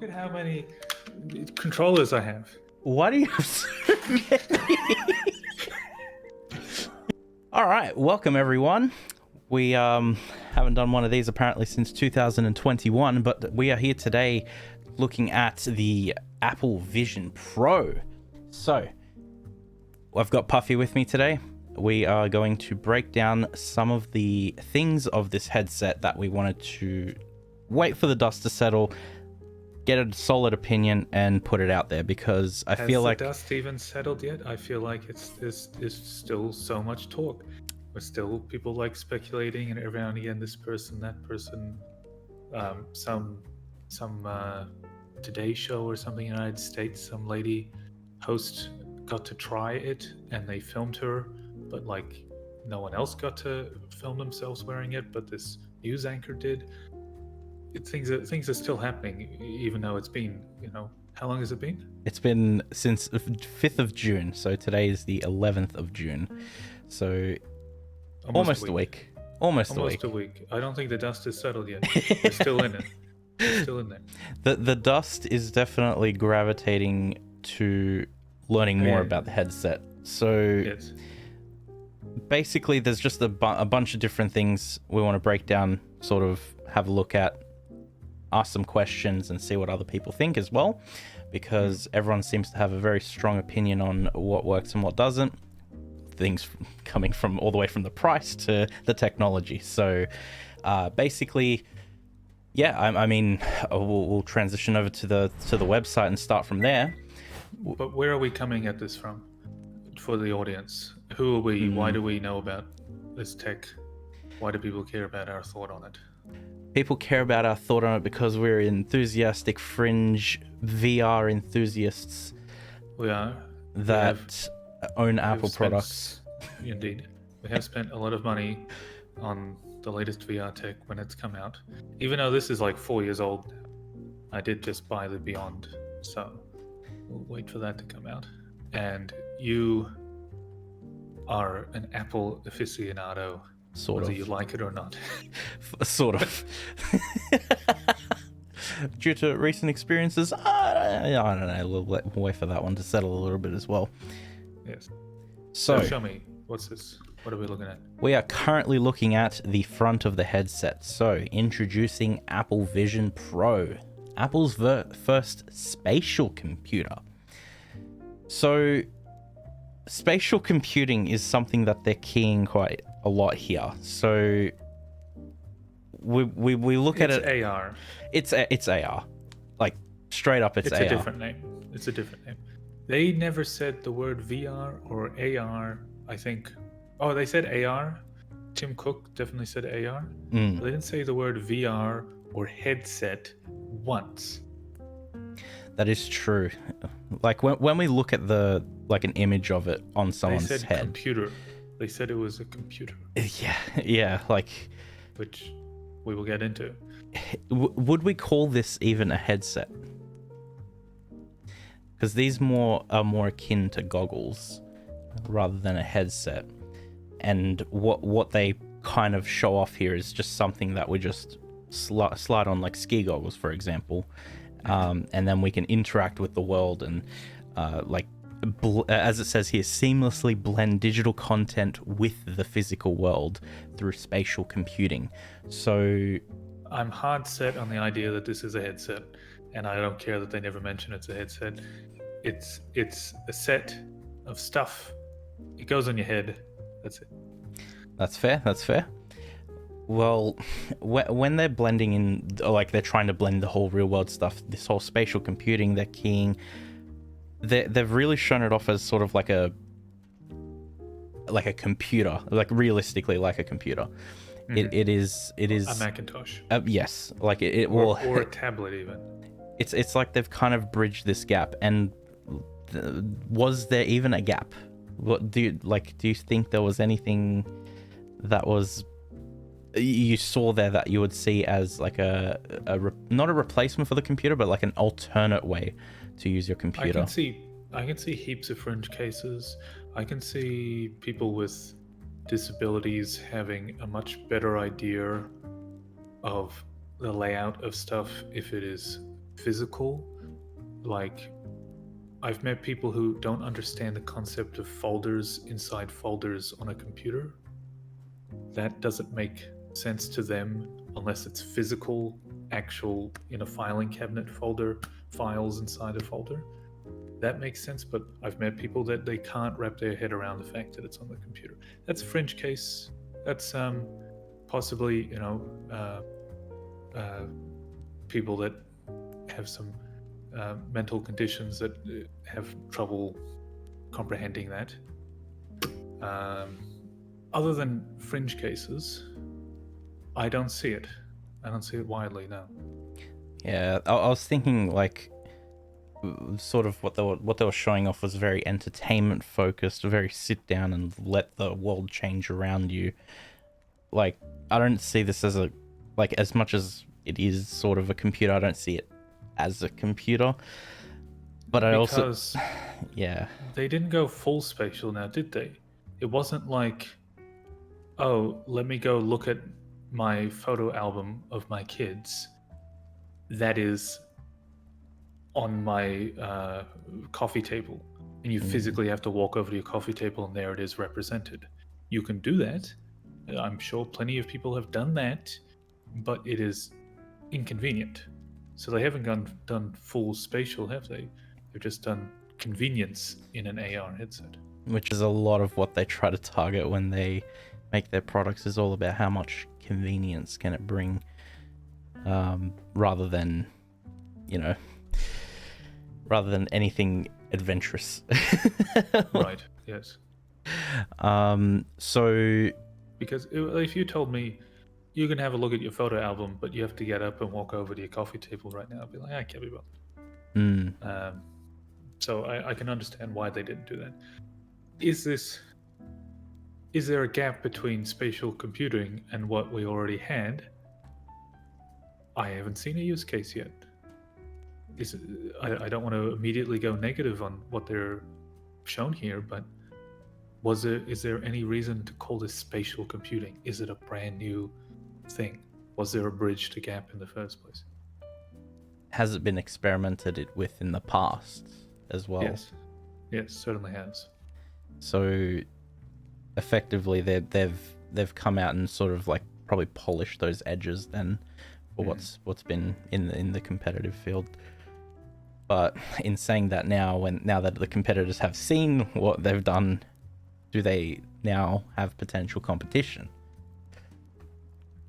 at how many controllers I have. Why do you have so many? All right, welcome everyone. We haven't done one of these apparently since 2021, but we are here today looking at the Apple Vision Pro. So, I've got Puffy with me today. We are going to break down some of the things of this headset that we wanted to wait for the dust to settle, get a solid opinion, and put it out there, because I feel like... Has the dust even settled yet? I feel like there's still so much talk. There's still people like speculating, and every now and again this person, that person, some Today Show or something in the United States, some lady host got to try it and they filmed her, but like no one else got to film themselves wearing it, but this news anchor did. Things are still happening, even though it's been, how long has it been? It's been since 5th of June, so today is the 11th of June. So almost a week. Almost a week. I don't think the dust has settled yet. We're still in it. We're still in there. The dust is definitely gravitating to learning more about the headset. So yes. Basically, there's just a bunch of different things we want to break down, sort of have a look at, ask some questions, and see what other people think as well, because everyone seems to have a very strong opinion on what works and what doesn't. Things coming from all the way from the price to the technology. So basically, yeah, I mean, we'll transition over to the website and start from there. But where are we coming at this from for the audience? Who are we? Why do we know about this tech? Why do people care about our thought on it? People care about our thought on it because we're enthusiastic fringe VR enthusiasts. We are. That own Apple products. Indeed. We have spent a lot of money on the latest VR tech when it's come out. Even though this is like 4 years old now. I did just buy the Beyond, so we'll wait for that to come out. And you are an Apple aficionado, whether you like it or not. Sort of. Due to recent experiences, I don't know, we'll wait for that one to settle a little bit as well. Yes. So show me, what's this? What are we looking at? We are currently looking at the front of the headset. So, introducing Apple Vision Pro, Apple's first spatial computer. So, spatial computing is something that they're keying quite a lot here. So, we look at it. It's AR. It's AR. Like, straight up, it's AR. It's a different name. It's a different name. They never said the word VR or AR, I think. Oh, they said AR. Tim Cook definitely said AR. But they didn't say the word VR or headset once. That is true. Like when we look at an image of it on someone's they said head. Computer. They said it was a computer. Yeah, like, which we will get into. Would we call this even a headset? Because these are more akin to goggles rather than a headset. And what they kind of show off here is just something that we just slide on, like ski goggles, for example. And then we can interact with the world and, as it says here, seamlessly blend digital content with the physical world through spatial computing. So I'm hard set on the idea that this is a headset, and I don't care that they never mention it's a headset. It's a set of stuff. It goes on your head. That's it. That's fair. Well, when they're blending in, like they're trying to blend the whole real world stuff, this whole spatial computing, they're keying. They've really shown it off as sort of like a computer, like realistically like a computer. Mm-hmm. It is a Macintosh. Yes, like it or a tablet even. It's like they've kind of bridged this gap. And was there even a gap? What do you think there was anything that was you saw there that you would see as like not a replacement for the computer, but like an alternate way to use your computer? I can see heaps of fringe cases. I can see people with disabilities having a much better idea of the layout of stuff if it is physical. Like, I've met people who don't understand the concept of folders inside folders on a computer. That doesn't make sense to them unless it's physical, actual, in a filing cabinet folder, files inside a folder. That makes sense, but I've met people that they can't wrap their head around the fact that it's on the computer. That's a fringe case. That's possibly, people that have some mental conditions that have trouble comprehending that. Other than fringe cases, I don't see it. I don't see it widely, no. Yeah, I was thinking like sort of what they were showing off was very entertainment focused, very sit down and let the world change around you. Like, I don't see this as a, like, as much as it is sort of a computer, I don't see it as a computer. But I Because also, yeah, they didn't go full spatial now, did they? It wasn't like, oh, let me go look at my photo album of my kids that is on my coffee table, and you physically have to walk over to your coffee table and there it is represented. You can do that. I'm sure plenty of people have done that, but it is inconvenient. So they haven't done full spatial, have they? They've just done convenience in an AR headset. which is a lot of what they try to target when they make their products, is all about how much convenience can it bring, rather than, you know, rather than anything adventurous. Right, yes. So Because if you told me you can have a look at your photo album, but you have to get up and walk over to your coffee table right now, I'd be like, I can't be bothered. So I can understand why they didn't do that. Is there a gap between spatial computing and what we already had? I haven't seen a use case yet. I don't want to immediately go negative on what they're shown here, but is there any reason to call this spatial computing? Is it a brand new thing? Was there a bridge to gap in the first place? has it been experimented with in the past as well? Yes, certainly has. So effectively, they've come out and sort of like probably polished those edges then for what's been in the competitive field. But in saying that, now that the competitors have seen what they've done, do they now have potential competition?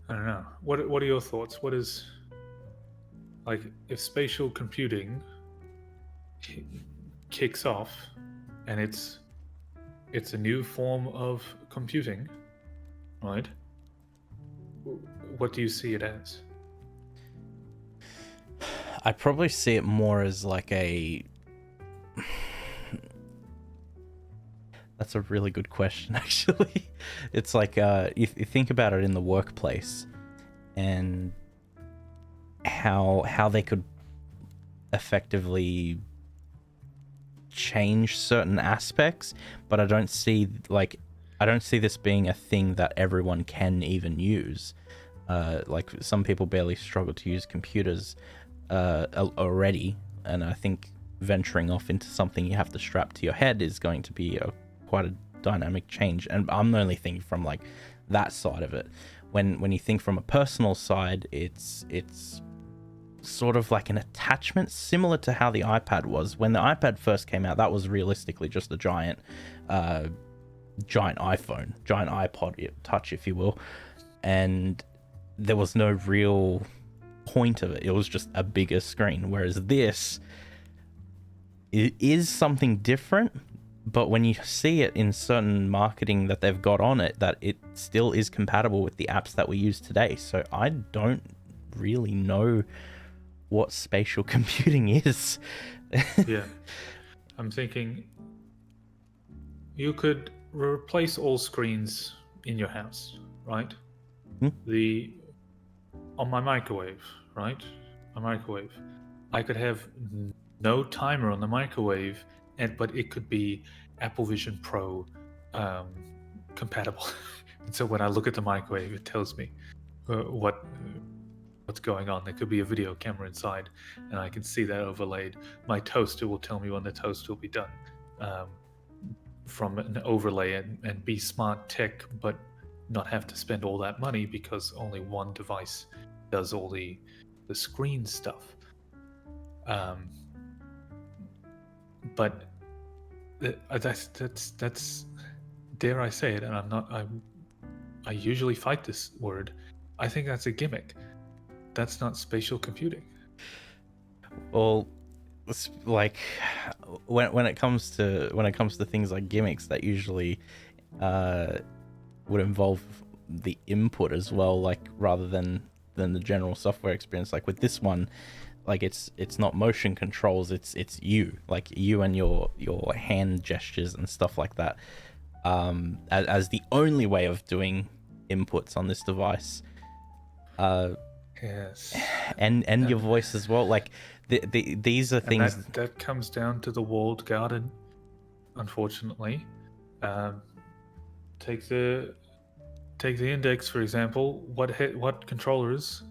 I don't know. What are your thoughts? What is, like, if spatial computing kicks off and it's a new form of computing, right? What do you see it as? I probably see it more as like a... That's a really good question, actually. It's like, if you think about it in the workplace and how they could effectively change certain aspects, but I don't see this being a thing that everyone can even use. Like, some people barely struggle to use computers already, and I think venturing off into something you have to strap to your head is going to be quite a dynamic change. And I'm only thinking from like that side of it. When you think from a personal side, it's sort of like an attachment similar to how the iPad was. When the iPad first came out, that was realistically just a giant iPhone, giant iPod touch, if you will, and there was no real point of it. It was just a bigger screen, whereas this, it is something different, but when you see it in certain marketing that they've got on it, that it still is compatible with the apps that we use today. So I don't really know what spatial computing is. Yeah. I'm thinking you could replace all screens in your house, right? On my microwave, right? My microwave. I could have no timer on the microwave, but it could be Apple Vision Pro compatible. And so when I look at the microwave, it tells me what what's going on. There could be a video camera inside, and I can see that overlaid. My toaster will tell me when the toast will be done from an overlay, and be smart tech, but not have to spend all that money because only one device does all the screen stuff. But that's dare I say it, and I usually fight this word. I think that's a gimmick. That's not spatial computing. Well, it's like when it comes to things like gimmicks, that usually would involve the input as well, like rather than the general software experience. Like with this one, like it's not motion controls, it's you, like you and your hand gestures and stuff like that, as the only way of doing inputs on this device. Yes. And your voice as well. Like these are things that comes down to the walled garden, unfortunately. Take the index, for example. What controllers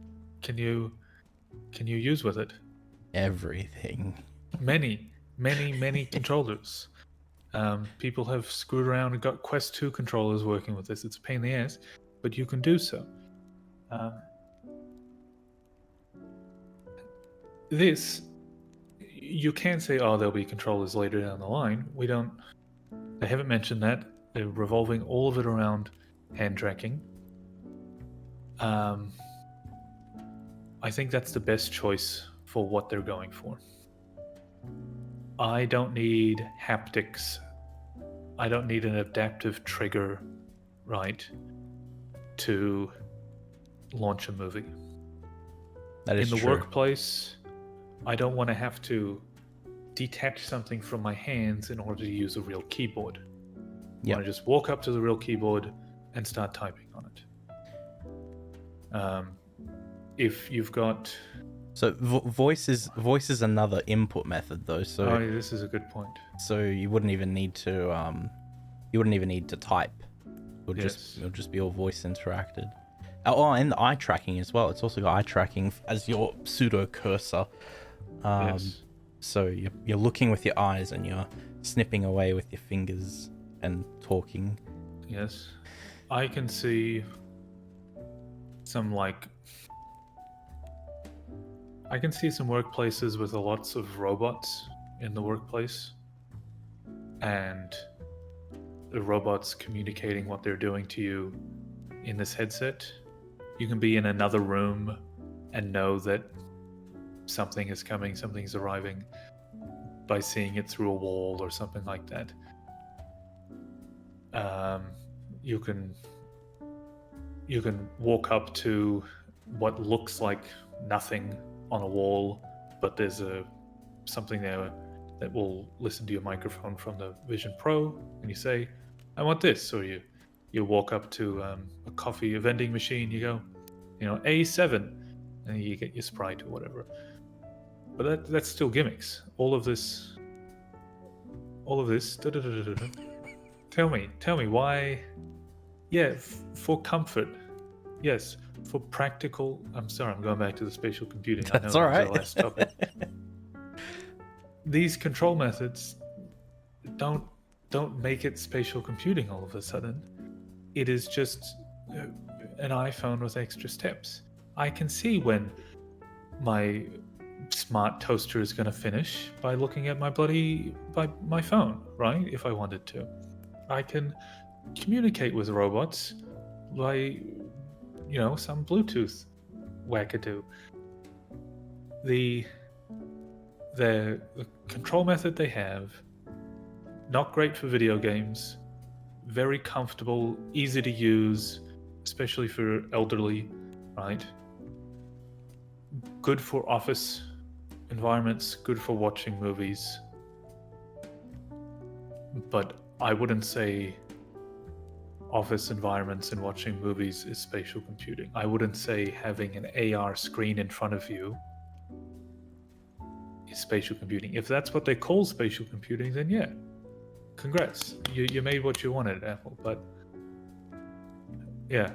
can you use with it? everything. Many controllers. People have screwed around and got Quest 2 controllers working with this. It's a pain in the ass, but you can do so. This, you can't say, oh, there'll be controllers later down the line. They haven't mentioned that. They're revolving all of it around hand tracking. I think that's the best choice for what they're going for. I don't need haptics. I don't need an adaptive trigger, right, to launch a movie. That is in the true. workplace, I don't want to have to detach something from my hands in order to use a real keyboard. I want to just walk up to the real keyboard and start typing on it. If you've got... So voice is another input method though. So this is a good point. So you wouldn't even need to type. It'll just be all voice interacted. Oh, and the eye tracking as well. It's also got eye tracking as your pseudo cursor. Yes. So you're looking with your eyes and you're snipping away with your fingers and talking. Yes. I can see some workplaces with lots of robots in the workplace, and the robots communicating what they're doing to you in this headset. You can be in another room and know that something is coming, something's arriving, by seeing it through a wall or something like that. You can walk up to what looks like nothing on a wall, but there's something there that will listen to your microphone from the Vision Pro, and you say, I want this. Or you walk up to a vending machine, you go, A7, and you get your Sprite or whatever. But that's still gimmicks. All of this Tell me why. Yeah, for comfort. Yes, for practical. I'm sorry, I'm going back to the spatial computing. That's all right. That was the last topic. These control methods don't make it spatial computing all of a sudden. It is just an iPhone with extra steps. I can see when my smart toaster is going to finish by looking at my phone, right? If I wanted to. I can communicate with robots by, some Bluetooth wackadoo. The control method they have, not great for video games, very comfortable, easy to use, especially for elderly, right? Good for office environments, good for watching movies. But I wouldn't say office environments and watching movies is spatial computing. I wouldn't say having an AR screen in front of you is spatial computing. If that's what they call spatial computing, then yeah, congrats. You made what you wanted, Apple. But yeah,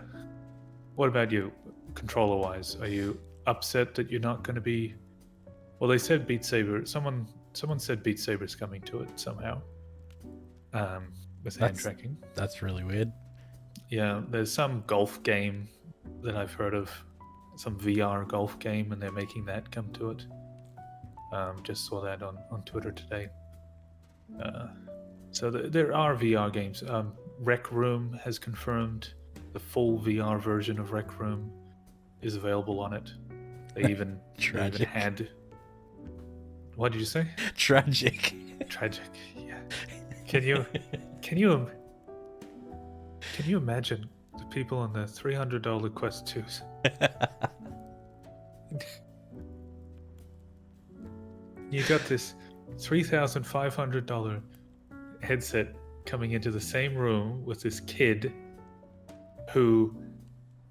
what about you, controller-wise? Are you upset that you're not going to be. Well, they said Beat Saber. Someone said Beat Saber's coming to it somehow. With hand tracking. That's really weird. Yeah, there's some golf game that I've heard of, some VR golf game, and they're making that come to it. Just saw that on Twitter today. So there are VR games. Rec Room has confirmed the full VR version of Rec Room is available on it. They even had. What did you say? Tragic. Tragic. Yeah. Can you imagine the people on the $300 Quest 2s? You got this $3,500 headset coming into the same room with this kid who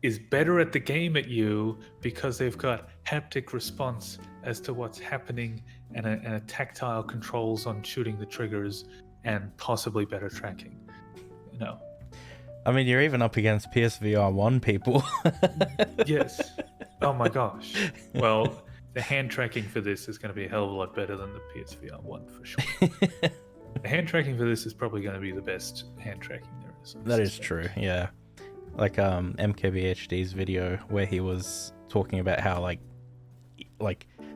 is better at the game at you because they've got haptic response as to what's happening and a tactile controls on shooting the triggers and possibly better tracking. You know. I mean, you're even up against PSVR 1 people. Yes. Oh my gosh. Well, the hand tracking for this is going to be a hell of a lot better than the PSVR 1 for sure. The hand tracking for this is probably going to be the best hand tracking there is. That is true, yeah. Like MKBHD's video where he was talking about how like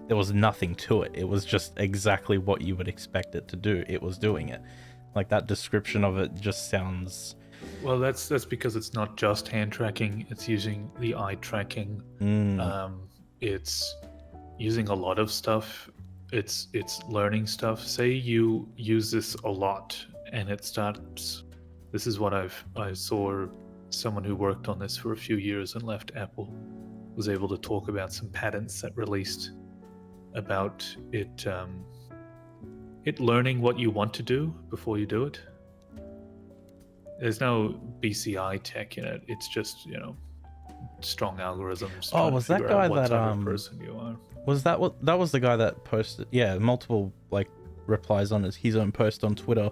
there was nothing to it. It was just exactly what you would expect it to do. It was doing it. Like that description of it just sounds. Well, that's because it's not just hand tracking. It's using the eye tracking. It's using a lot of stuff. It's learning stuff. Say you use this a lot, and it starts. This is what I saw. Someone who worked on this for a few years and left Apple was able to talk about some patents that released about it. It learning what you want to do before you do it. There's no BCI tech in it. It's just, strong algorithms. Oh, was that guy what that type of person you are? Was that was the guy that posted multiple like replies on his own post on Twitter?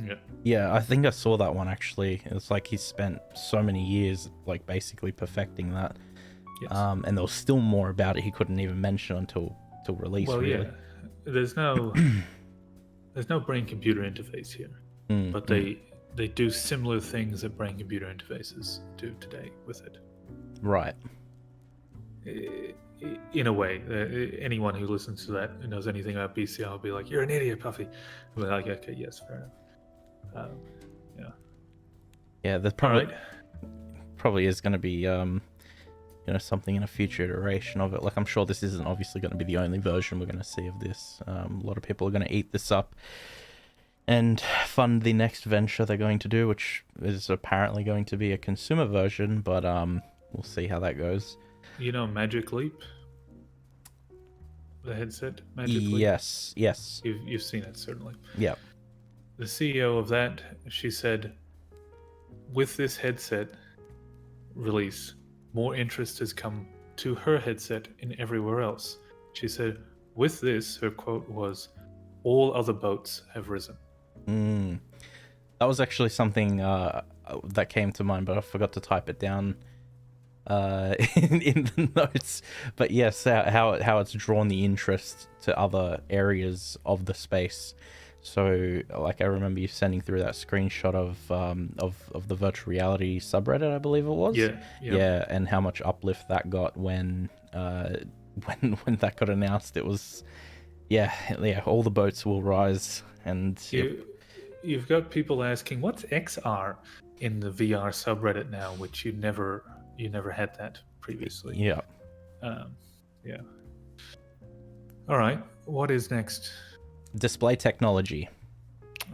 Yeah. Yeah, I think I saw that one actually. It's like he spent so many years like basically perfecting that. Yes. And there was still more about it he couldn't even mention until release. Well, really. yeah. There's no brain-computer interface here, but they do similar things that brain-computer interfaces do today with it. Right. In a way, anyone who listens to that and knows anything about BCI will be like, "You're an idiot, Puffy." We're like, "Okay, yes, fair enough." Yeah, there's probably is going to be something in a future iteration of it. Like, I'm sure this isn't obviously going to be the only version we're going to see of this. A lot of people are going to eat this up and fund the next venture they're going to do, which is apparently going to be a consumer version, but we'll see how that goes. Magic Leap? The headset? Magic Leap? Yes. You've seen it, certainly. Yeah. The CEO of that, she said, with this headset release, more interest has come to her headset and everywhere else. She said, with this, her quote was, all other boats have risen. That was actually something that came to mind, but I forgot to type it down in the notes. But yes, how it's drawn the interest to other areas of the space. So, like, I remember you sending through that screenshot of the virtual reality subreddit, I believe it was. Yeah, and how much uplift that got when that got announced. It was, all the boats will rise, and you've got people asking, what's XR in the VR subreddit now, which you never had that previously. Yeah. All right, what is next? Display technology.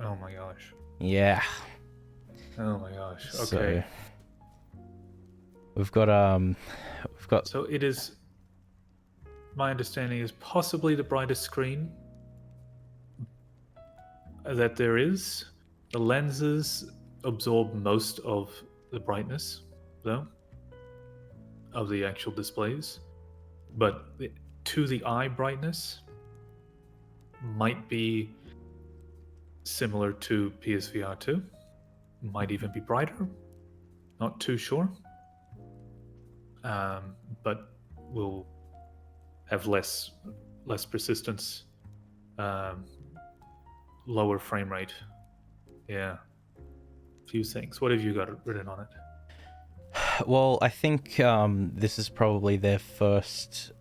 Oh my gosh. Yeah. Oh my gosh. Okay. So, we've got. So it is. My understanding is possibly the brightest screen that there is. The lenses absorb most of the brightness, though, of the actual displays, but to the eye brightness might be similar to PSVR 2, might even be brighter, not too sure, but will have less persistence, um, lower frame rate. Yeah, few things. What have you got written on it? Well, I think this is probably their first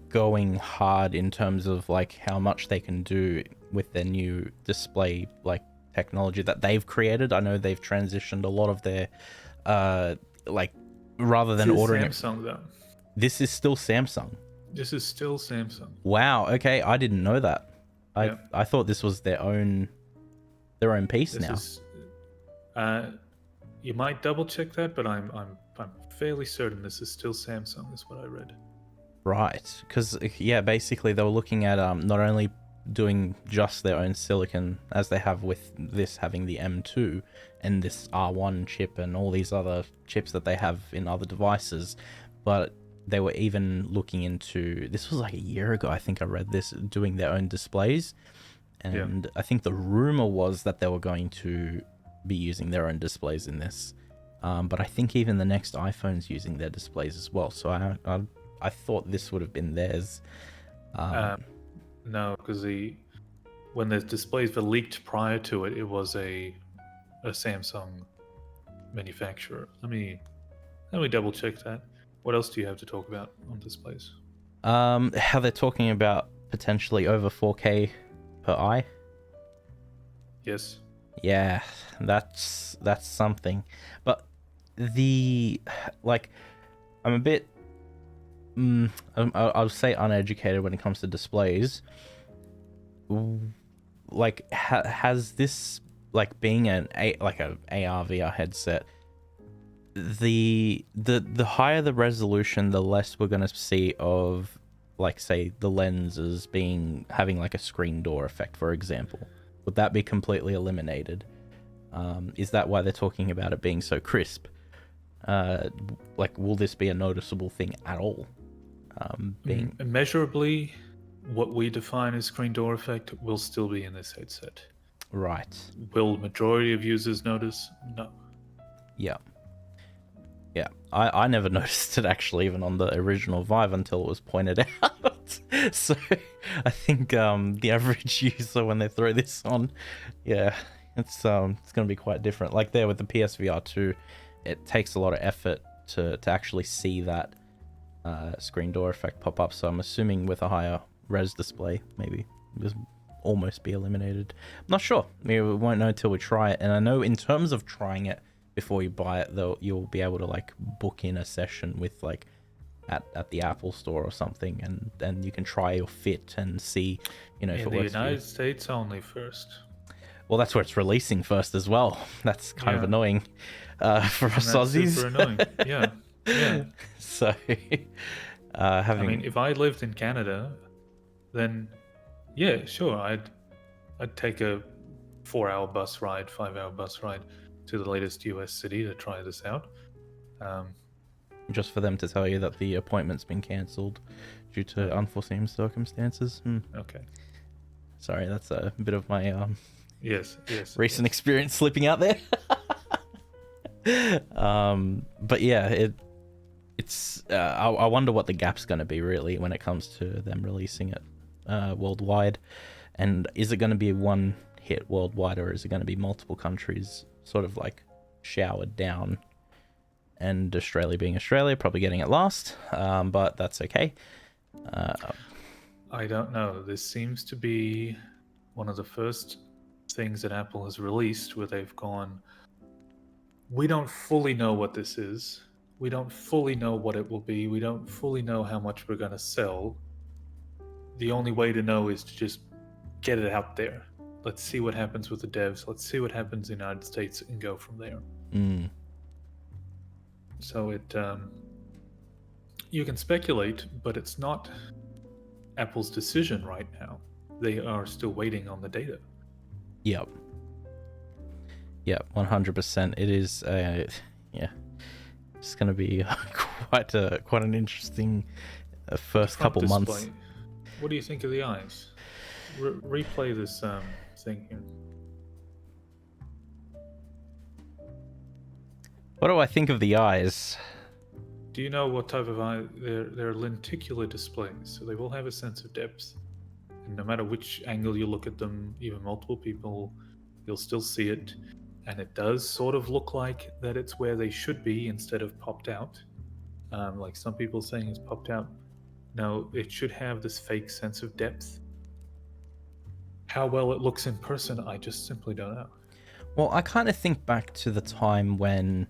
going hard in terms of like how much they can do with their new display like technology that they've created. I know they've transitioned a lot of their like rather than This is ordering Samsung though. This is still Samsung. This is still Samsung. Wow, okay, I didn't know that. Yeah. I thought this was their own piece This now. is. You might double check that, but I'm fairly certain this is still Samsung. Is what I read. Right, because yeah, basically they were looking at not only doing just their own silicon as they have with this having the M2 and this R1 chip and all these other chips that they have in other devices, but they were even looking into, this was like a year ago, I think I read this, doing their own displays. And yeah. I think the rumor was that they were going to be using their own displays in this. But I think even the next iPhone's using their displays as well. So I thought this would have been theirs. No, because when the displays were leaked prior to it, it was a Samsung manufacturer. Let me double check that. What else do you have to talk about on displays? How they're talking about potentially over 4K per eye. Yes. Yeah, that's something. But I'm a bit I'll say uneducated when it comes to displays. Like, has this, like, being an AR VR headset, the higher the resolution, the less we're gonna see of, like, say, the lenses having like a screen door effect, for example. Would that be completely eliminated? Is that why they're talking about it being so crisp? Like, will this be a noticeable thing at all? Immeasurably, what we define as screen door effect will still be in this headset. Right. Will the majority of users notice? No. Yeah. Yeah. I never noticed it, actually, even on the original Vive, until it was pointed out. So I think the average user, when they throw this on, yeah, it's going to be quite different. Like there with the PSVR 2, it takes a lot of effort to actually see that screen door effect pop up. So I'm assuming with a higher res display, maybe this almost be eliminated. I'm not sure. We won't know until we try it. And I know in terms of trying it before you buy it, though, you'll be able to like book in a session with like at the Apple Store or something, and you can try your fit and see, if it works. In the United States only first. Well, that's where it's releasing first as well. That's kind of annoying for us Aussies. Super annoying. Yeah. Yeah. So, I mean, if I lived in Canada, then yeah, sure, I'd take a 4-hour bus ride, 5-hour bus ride to the latest US city to try this out. Just for them to tell you that the appointment's been cancelled due to unforeseen circumstances. Okay. Sorry, that's a bit of my yes recent experience slipping out there. But yeah, it's I wonder what the gap's going to be really when it comes to them releasing it worldwide, and is it going to be one hit worldwide, or is it going to be multiple countries sort of like showered down, and Australia being Australia probably getting it last, but that's okay. I don't know. This seems to be one of the first things that Apple has released where they've gone, we don't fully know what this is. We don't fully know what it will be. We don't fully know how much we're going to sell. The only way to know is to just get it out there. Let's see what happens with the devs. Let's see what happens in the United States and go from there. So you can speculate, but it's not Apple's decision right now. They are still waiting on the data. Yep, 100%. It is, yeah. It's going to be quite an interesting first couple months. What do you think of the eyes? Replay this thing here. What do I think of the eyes? Do you know what type of eye? They're lenticular displays, so they will have a sense of depth. And no matter which angle you look at them, even multiple people, you'll still see it. And it does sort of look like that it's where they should be instead of popped out. Like some people saying it's popped out. No, it should have this fake sense of depth. How well it looks in person, I just simply don't know. Well, I kind of think back to the time when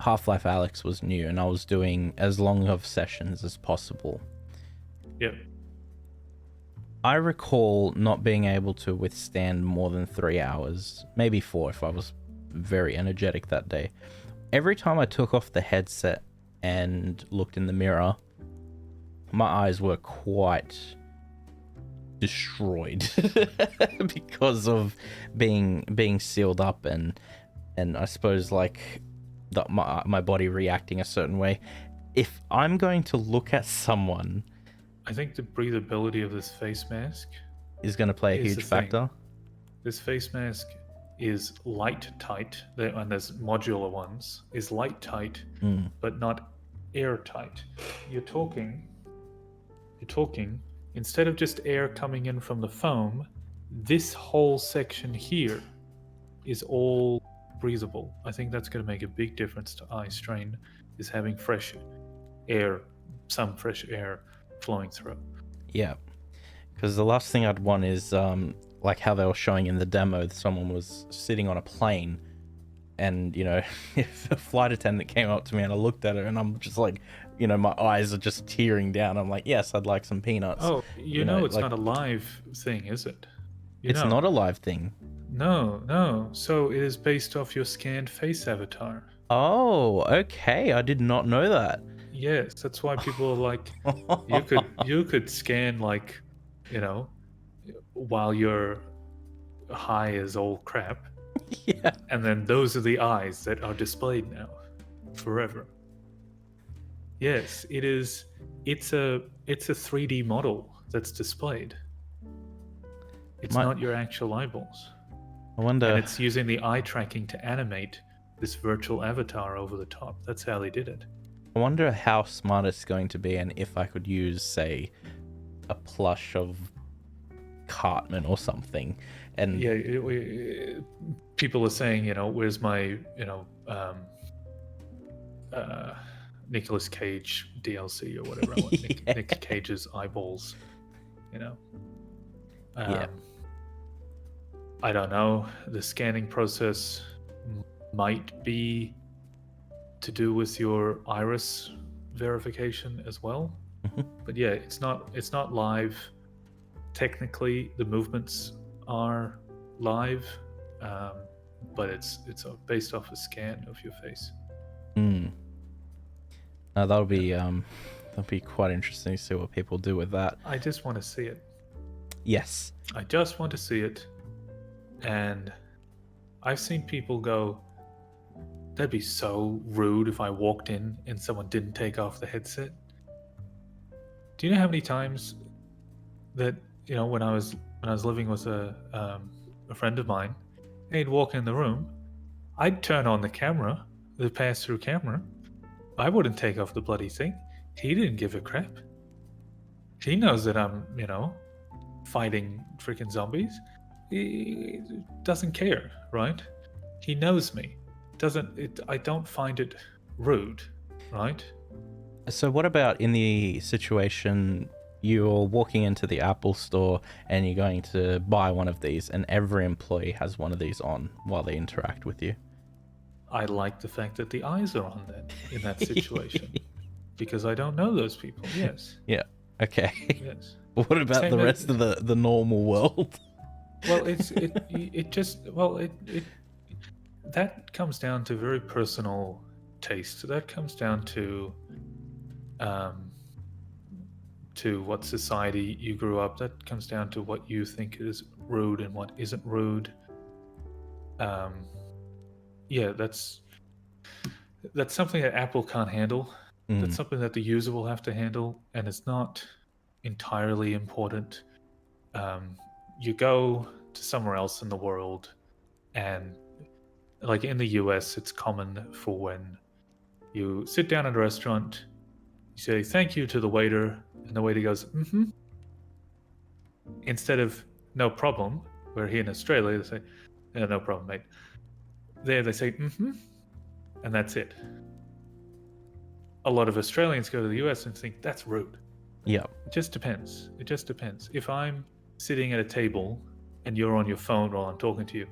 Half-Life Alyx was new and I was doing as long of sessions as possible. Yep. I recall not being able to withstand more than 3 hours, maybe 4 if I was very energetic that day. Every time I took off the headset and looked in the mirror, my eyes were quite destroyed because of being sealed up and I suppose like my body reacting a certain way. If I'm going to look at someone, I think the breathability of this face mask is going to play a is huge the thing. factor. This face mask is light tight, and there's modular ones, is light tight, but not airtight. You're talking, instead of just air coming in from the foam, this whole section here is all breathable. I think that's going to make a big difference to eye strain, is having fresh air, some fresh air flowing through. Yeah, because the last thing I'd want is like how they were showing in the demo, someone was sitting on a plane and, you know, if a flight attendant came up to me and I looked at her and I'm just like, you know, my eyes are just tearing down. I'm like, yes, I'd like some peanuts. Oh, you know it's like, not a live thing, is it? It's not a live thing. No. So it is based off your scanned face avatar. Oh, okay. I did not know that. Yes, that's why people are like, you could scan, like, you know, while you're high as all crap. Yeah. And then those are the eyes that are displayed now forever. Yes, it is. It's a 3D model that's displayed. It's not your actual eyeballs. I wonder. And it's using the eye tracking to animate this virtual avatar over the top. That's how they did it. I wonder how smart it's going to be, and if I could use, say, a plush of Cartman or something. And yeah, people are saying, you know, where's my, you know, Nicolas Cage DLC or whatever. I want Nick Cage's eyeballs, you know. Yeah. I don't know. The scanning process might be to do with your iris verification as well. But yeah, it's not live. Technically, the movements are live, but it's based off a scan of your face. That'll be quite interesting to see what people do with that. I just want to see it. Yes. I just want to see it. And I've seen people go, that'd be so rude if I walked in and someone didn't take off the headset. Do you know how many times that, you know, when I was living with a friend of mine, and he'd walk in the room, I'd turn on the camera, the pass-through camera. I wouldn't take off the bloody thing. He didn't give a crap. He knows that I'm, you know, fighting freaking zombies. He doesn't care, right? He knows me. I don't find it rude, right? So what about in the situation you're walking into the Apple store and you're going to buy one of these and every employee has one of these on while they interact with you? I like the fact that the eyes are on that in that situation because I don't know those people. Yes. Yeah. Okay. Yes. What about the rest of the normal world? Well, that comes down to very personal taste. That comes down to what society you grew up. That comes down to what you think is rude and what isn't rude. Yeah, that's something that Apple can't handle. That's something that the user will have to handle, and it's not entirely important. You go to somewhere else in the world, and like in the US, it's common for when you sit down at a restaurant You say thank you to the waiter, and the waiter goes, mm-hmm. Instead of no problem, where here in Australia they say, yeah, no problem, mate. There they say, mm-hmm, and that's it. A lot of Australians go to the US and think that's rude. Yeah. It just depends. It just depends. If I'm sitting at a table and you're on your phone while I'm talking to you,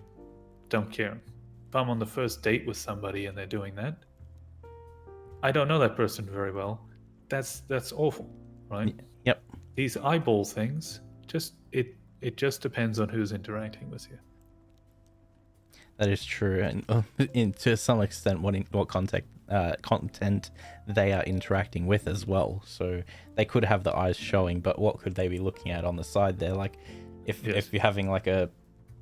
don't care. If I'm on the first date with somebody and they're doing that, I don't know that person very well. That's awful, right? Yep. These eyeball things, it just depends on who's interacting with you. That is true, and to some extent, what content they are interacting with as well. So they could have the eyes showing, but what could they be looking at on the side there? Like, if you're having like a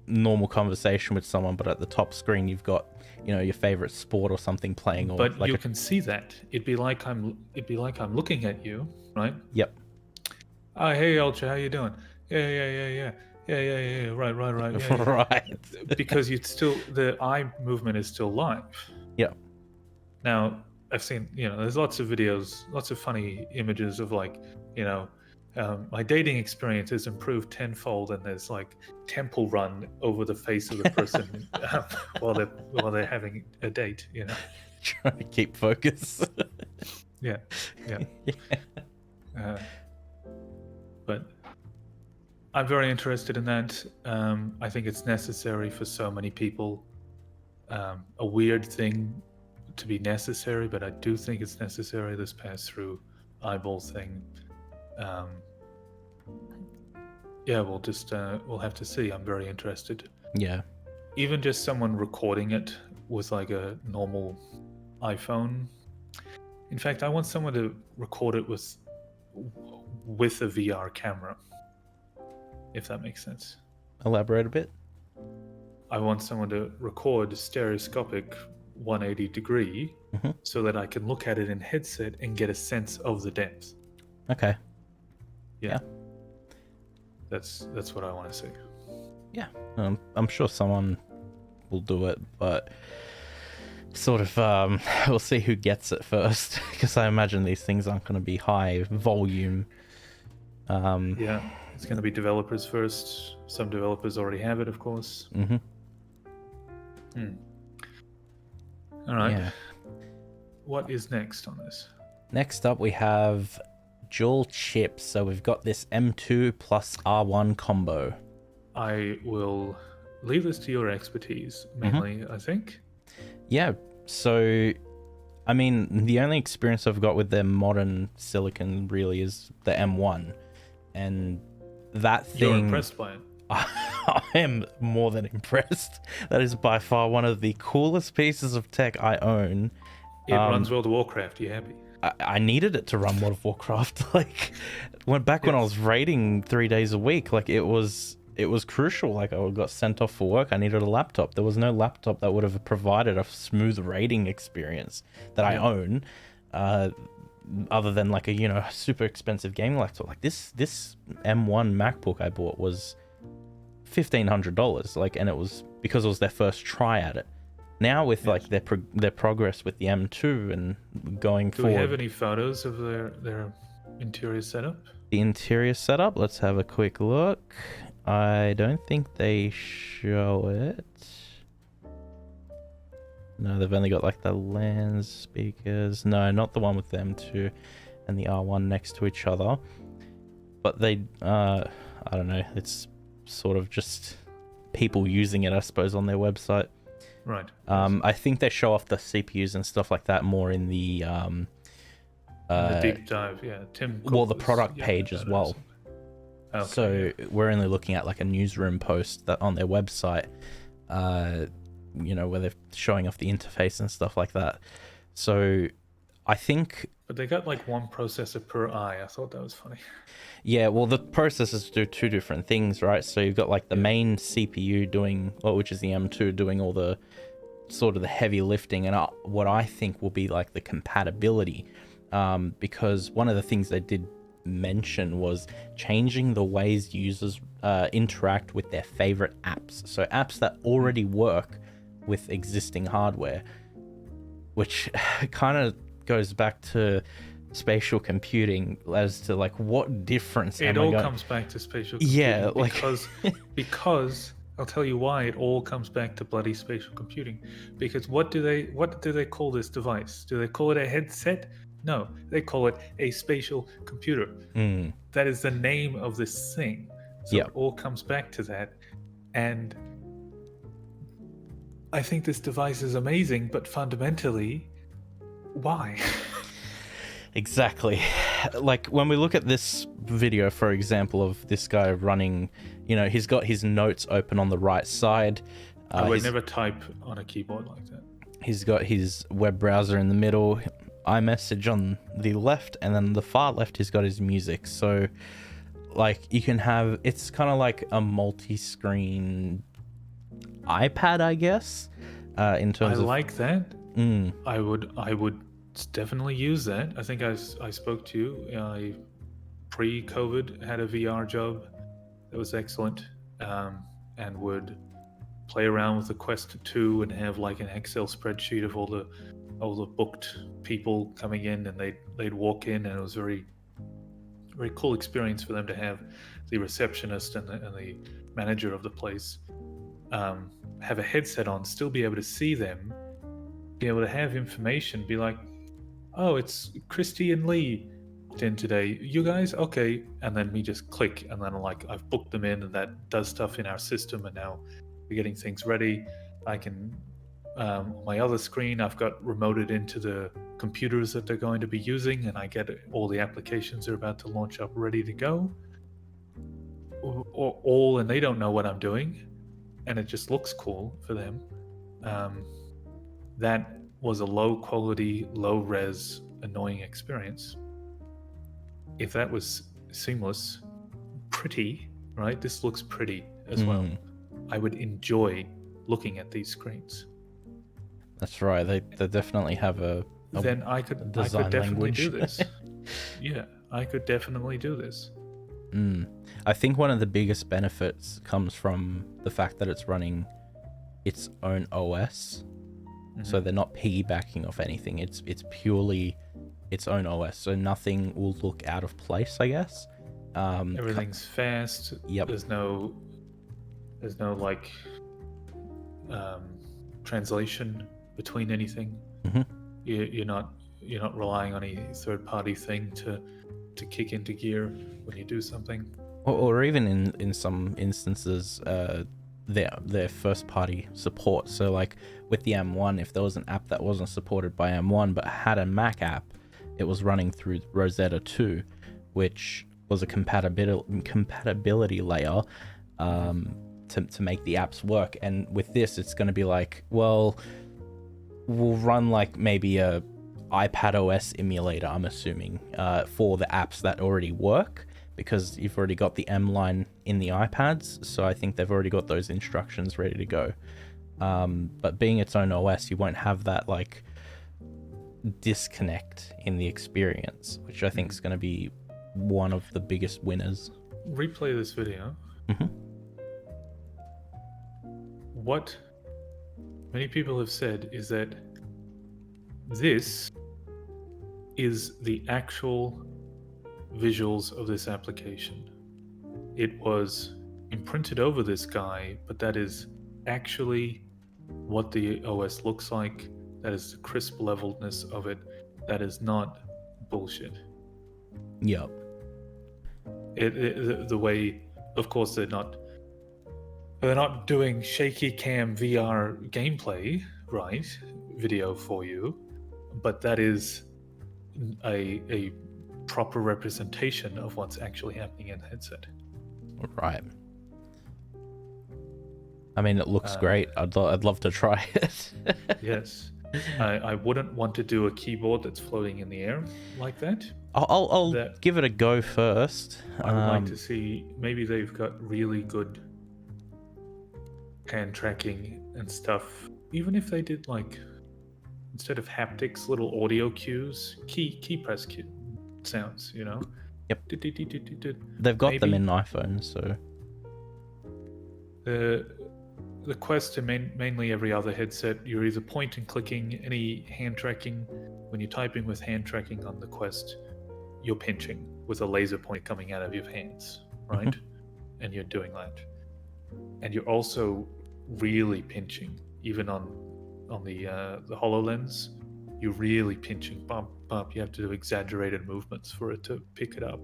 normal conversation with someone, but at the top screen you've got, you know, your favorite sport or something playing, or but like you can see that. It'd be like I'm looking at you, right? Yep. Oh, hey, Ultra, how you doing? Yeah. Right. Yeah. Right. Because the eye movement is still live. Yeah. Now, I've seen, there's lots of videos, lots of funny images of like, my dating experience has improved tenfold, and there's like temple run over the face of the person while they're having a date, Trying to keep focus. Yeah. But I'm very interested in that. I think it's necessary for so many people. A weird thing to be necessary, but I do think it's necessary, this pass-through eyeball thing. We'll have to see. I'm very interested. Yeah. Even just someone recording it with like a normal iPhone. In fact, I want someone to record it with a VR camera, if that makes sense. Elaborate a bit. I want someone to record stereoscopic 180 degree so that I can look at it in headset and get a sense of the depth. Okay. Yeah. That's what I want to see. Yeah. I'm sure someone will do it, but sort of we'll see who gets it first, because I imagine these things aren't going to be high volume. Yeah, it's going to be developers first. Some developers already have it, of course. All right. Yeah. What is next on this? Next up, we have dual chips. So we've got this M2 plus R1 combo. I will leave this to your expertise, mainly, I think. Yeah, so, I mean, the only experience I've got with their modern silicon really is the M1. And that thing... You're impressed by it? I am more than impressed. That is by far one of the coolest pieces of tech I own. It runs World of Warcraft. You happy? I needed it to run World of Warcraft. Like, when I was raiding 3 days a week, like, it was crucial. Like, I got sent off for work. I needed a laptop. There was no laptop that would have provided a smooth raiding experience that I own, other than like a super expensive gaming laptop. Like this M1 MacBook I bought was $1,500. Like, and it was because it was their first try at it. Now with like their progress with the M2 and going forward. Do we have any photos of their interior setup? The interior setup. Let's have a quick look. I don't think they show it. No, they've only got like the LAN speakers. No, not the one with the M2 and the R1 next to each other. But they, I don't know, it's sort of just people using it, I suppose, on their website. Right. I think they show off the CPUs and stuff like that more in the... the deep dive, yeah. The product page as well. Okay. So we're only looking at like a newsroom post that on their website, where they're showing off the interface and stuff like that. So I think... But they got like one processor per eye. I thought that was funny. Yeah, well, the processors do two different things, right? So you've got like the main CPU doing, which is the M2, doing all the sort of the heavy lifting, and what I think will be like the compatibility, because one of the things they did mention was changing the ways users interact with their favorite apps. So apps that already work with existing hardware, which kind of goes back to spatial computing as to like what difference It am I all going? comes back to spatial Yeah, computing like because I'll tell you why it all comes back to bloody spatial computing. Because what do they call this device? Do they call it a headset? No, they call it a spatial computer. mm, That is the name of this thing. So yeah, it all comes back to that. And I think this device is amazing, but fundamentally, why? exactly. Like when we look at this video, for example, of this guy running, he's got his notes open on the right side. I would He's never type on a keyboard like that. He's got his web browser in the middle, iMessage on the left, and then the far left he's got his music. So like you can have, it's kind of like a multi-screen iPad, I guess, in I terms of like that. mm, I would definitely use that. I think I spoke to you. I pre-COVID had a VR job that was excellent, and would play around with the Quest 2 and have like an Excel spreadsheet of all the booked people coming in, and they'd walk in, and it was very cool experience for them to have the receptionist and the manager of the place have a headset on, still be able to see them, be able to have information, be like, oh, it's Christy and Lee in today. You guys, okay, and then me just click, and then like I've booked them in, and that does stuff in our system, and now we're getting things ready. I can on my other screen, I've got remoted into the computers that they're going to be using, and I get all the applications they're about to launch up ready to go. Or all, and they don't know what I'm doing, and it just looks cool for them. That was a low quality, low res, annoying experience. If that was seamless, pretty, right? This looks pretty as well. I would enjoy looking at these screens. That's right. They definitely have a then I could design definitely language. do this. Yeah, I could definitely do this. I think one of the biggest benefits comes from the fact that it's running its own OS. So they're not piggybacking off anything. It's purely its own OS. So nothing will look out of place, I guess. Everything's fast. Yep. There's no like translation between anything. You're not relying on a third party thing to kick into gear when you do something. Or even in some instances, their first party support. So like with the M1, if there was an app that wasn't supported by M1 but had a Mac app, it was running through Rosetta 2, which was a compatibility layer to make the apps work. And with this, it's going to be like, well, we'll run like maybe a iPad OS emulator, I'm assuming, for the apps that already work, because you've already got the M line in the iPads, so I think they've already got those instructions ready to go. But being its own OS, you won't have that like disconnect in the experience, which I think is going to be one of the biggest winners. Replay this video. What many people have said is that this is the actual visuals of this application. It was imprinted over this guy, but that is actually what the OS looks like. That is the crisp levelness of it. That is not bullshit. Yep. The way, of course, they're not doing shaky cam VR gameplay, right? Video for you, but that is a proper representation of what's actually happening in the headset. Right. I mean, it looks great. I'd love to try it. Yes. I wouldn't want to do a keyboard that's floating in the air like that. I'll give it a go first. I would like to see, maybe they've got really good hand tracking and stuff. Even if they did like, instead of haptics, little audio cues, key press cue sounds, you know? Yep. They've got them in iPhones, so. The Quest and mainly every other headset, you're either point and clicking, any hand tracking. When you're typing with hand tracking on the Quest, you're pinching with a laser point coming out of your hands, right? And you're doing that, and you're also really pinching, even on the HoloLens. You're really pinching, bump, bump. You have to do exaggerated movements for it to pick it up.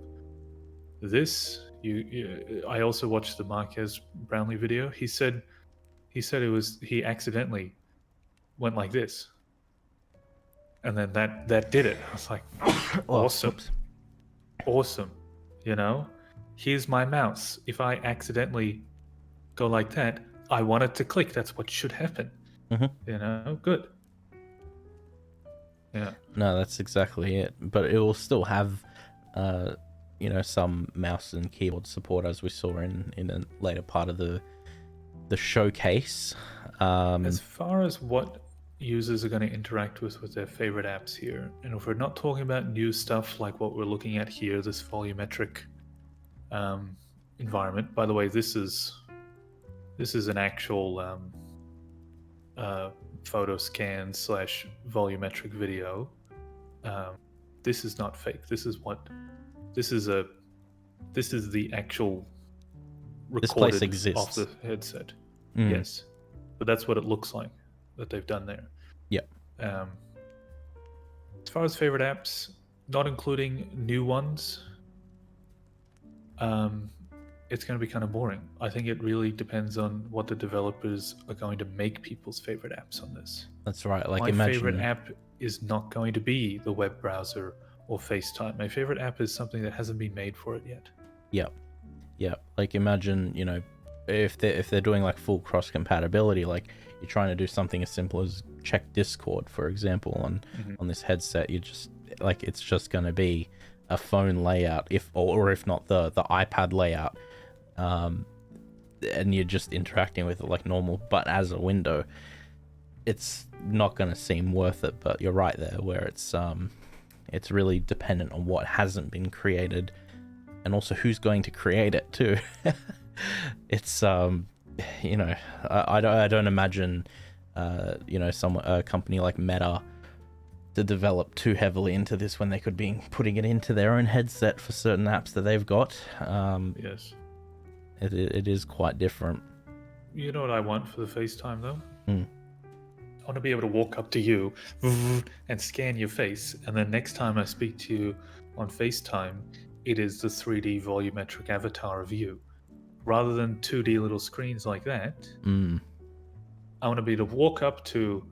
This, I also watched the Marquez Brownlee video. He said he accidentally went like this, and then that did it. I was like, awesome, awesome. You know, here's my mouse. If I accidentally go like that, I want it to click. That's what should happen. You know, good. Yeah. No, that's exactly it. But it will still have, some mouse and keyboard support, as we saw in a later part of the showcase. As far as what users are going to interact with their favorite apps here, and if we're not talking about new stuff like what we're looking at here, this volumetric environment. By the way, this is an actual photo scan / volumetric video. This is not fake. This is the actual recorded this place exists off the headset. Yes, but that's what it looks like that they've done there. Yep. As far as favorite apps, not including new ones, it's going to be kind of boring. I think it really depends on what the developers are going to make people's favorite apps on this. That's right. Like, my imagine... favorite app is not going to be the web browser or FaceTime. My favorite app is something that hasn't been made for it yet. Yep. Like, imagine, if they're doing like full cross compatibility, like you're trying to do something as simple as check Discord, for example, on this headset. You just like, it's just going to be a phone layout, if not the iPad layout, and you're just interacting with it like normal, but as a window. It's not going to seem worth it. But you're right there, where it's really dependent on what hasn't been created, and also who's going to create it too. It's I don't imagine a company like Meta to develop too heavily into this when they could be putting it into their own headset for certain apps that they've got. Yes, it is quite different. You know what I want for the FaceTime though? I want to be able to walk up to you and scan your face, and then next time I speak to you on FaceTime, it is the 3D volumetric avatar of you, rather than 2D little screens like that. I want to be able to walk up to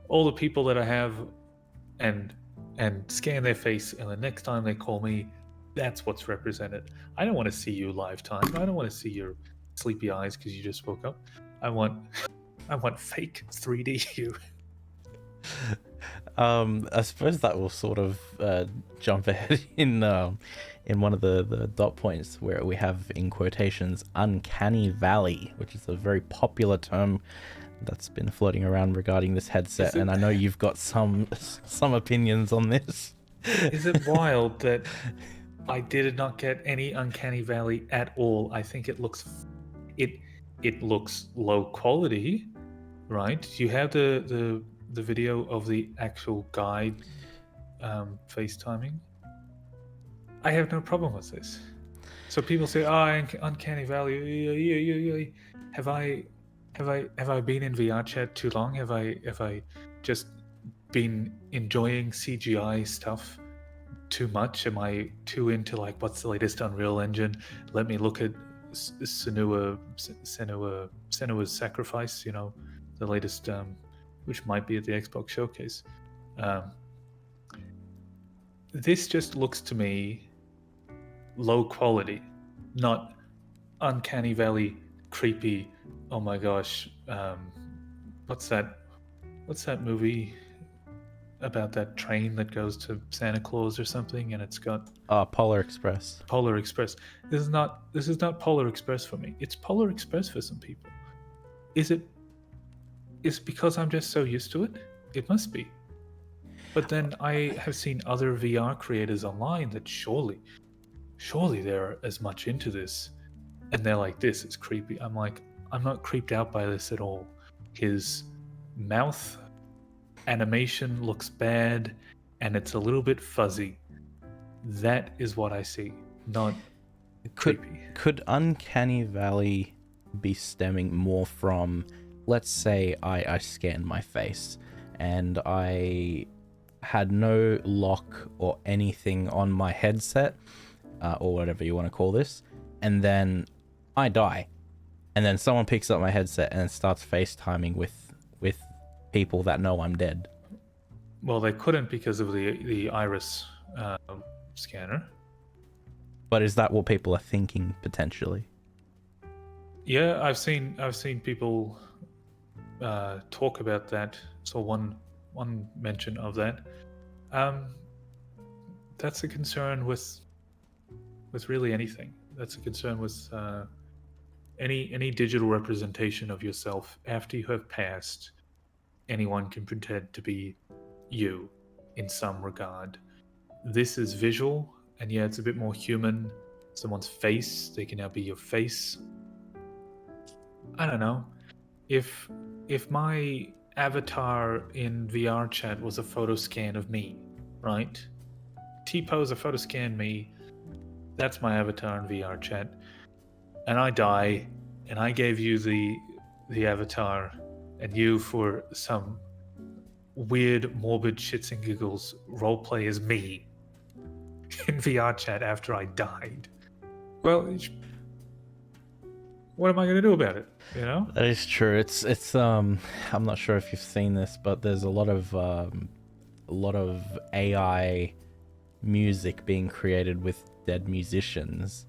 all the people that I have and scan their face, and the next time they call me, that's what's represented. I don't want to see you live time. I don't want to see your sleepy eyes because you just woke up. I want fake 3D you. I suppose that will sort of jump ahead in one of the dot points where we have, in quotations, Uncanny Valley, which is a very popular term that's been floating around regarding this headset, and I know you've got some opinions on this. Is it wild that I did not get any Uncanny Valley at all? I think it looks low quality, right? You have the video of the actual guy FaceTiming. I have no problem with this. So people say, "Oh, Uncanny Valley." Have I been in VR chat too long? Have I just been enjoying CGI stuff too much? Am I too into like what's the latest Unreal Engine? Let me look at Senua's Sacrifice. The latest, which might be at the Xbox showcase. This just looks to me low quality, not Uncanny Valley creepy. Oh my gosh, what's that movie about that train that goes to Santa Claus or something, and it's got Polar Express. This is not Polar Express for me. It's Polar Express for some people. Is it because I'm just so used to it? It must be. But then I have seen other VR creators online that surely they're as much into this, and they're like, this is creepy. I'm like, I'm not creeped out by this at all. His mouth animation looks bad, and it's a little bit fuzzy. That is what I see, not creepy. Could Uncanny Valley be stemming more from, let's say I scanned my face and I had no lock or anything on my headset, or whatever you want to call this, and then I die, and then someone picks up my headset and starts FaceTiming with people that know I'm dead. Well, they couldn't because of the iris scanner. But is that what people are thinking potentially? Yeah, I've seen people talk about that. So one mention of that. That's a concern with really anything. That's a concern with any digital representation of yourself after you have passed. Anyone can pretend to be you in some regard. This is visual, and yeah, it's a bit more human. Someone's face, they can now be your face. I don't know. If my avatar in VR chat was a photo scan of me, right? T-pose a photo scan me, that's my avatar in VR chat. And I die, and I gave you the avatar, and you, for some weird, morbid shits and giggles, roleplay as me in VR chat after I died. Well, what am I going to do about it? You know? That is true. It's I'm not sure if you've seen this, but there's a lot of AI music being created with dead musicians.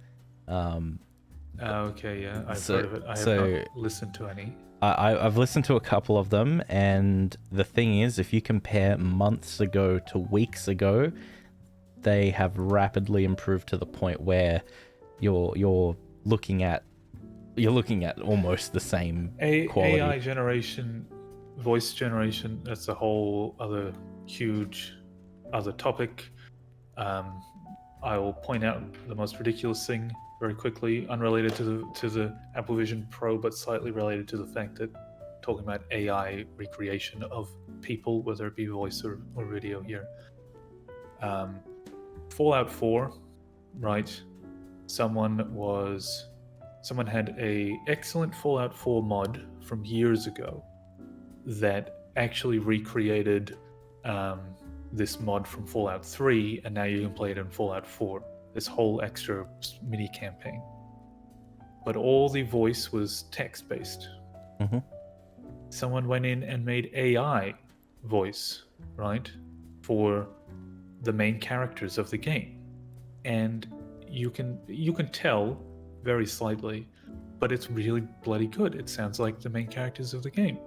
Okay, yeah, I've heard of it. I have not listened to any. I've listened to a couple of them, and the thing is, if you compare months ago to weeks ago, they have rapidly improved to the point where you're looking at almost the same quality. AI generation, voice generation, that's a whole other huge other topic. I will point out the most ridiculous thing very quickly, unrelated to the Apple Vision Pro, but slightly related to the fact that talking about AI recreation of people, whether it be voice or video here. Fallout 4, right? Someone had a excellent Fallout 4 mod from years ago that actually recreated this mod from Fallout 3, and now you can play it in Fallout 4. This whole extra mini campaign. But all the voice was text-based. Mm-hmm. Someone went in and made AI voice, right, for the main characters of the game. And you can tell very slightly, but it's really bloody good. It sounds like the main characters of the game.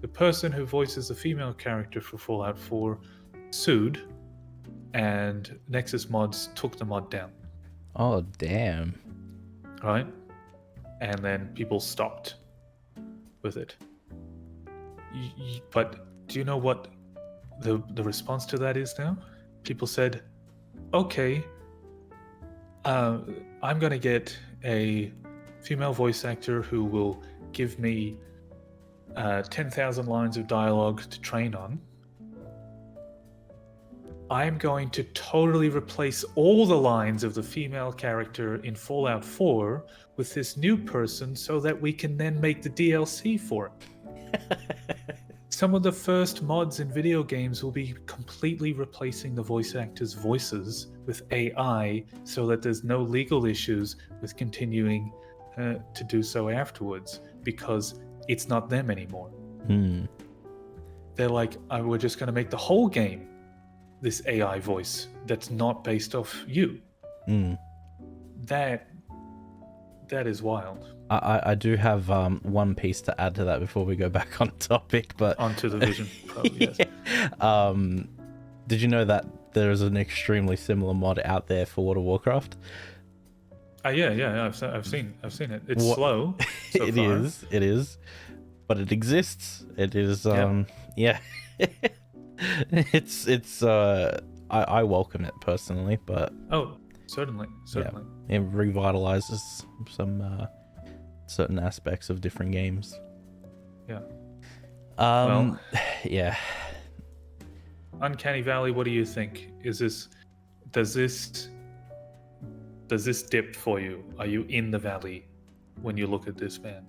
The person who voices the female character for Fallout 4 sued, and Nexus Mods took the mod down. Oh, damn. Right? And then people stopped with it. But do you know what the response to that is now? People said, okay, I'm going to get a female voice actor who will give me 10,000 lines of dialogue to train on. I'm going to totally replace all the lines of the female character in Fallout 4 with this new person so that we can then make the DLC for it. Some of the first mods in video games will be completely replacing the voice actors' voices with AI so that there's no legal issues with continuing to do so afterwards, because it's not them anymore. They're like, we're just going to make the whole game this AI voice that's not based off you. That is wild. I do have one piece to add to that before we go back on topic, but onto the Vision Pro. Yes. Did you know that there is an extremely similar mod out there for World of Warcraft? Yeah. I've seen it. It's slow. So It far. It is, but it exists. It is. Yeah. It's. I welcome it personally, but. Oh, certainly. Yeah, it revitalizes some certain aspects of different games. Yeah. Yeah. Uncanny Valley, what do you think? Is this does this dip for you? Are you in the valley when you look at this man?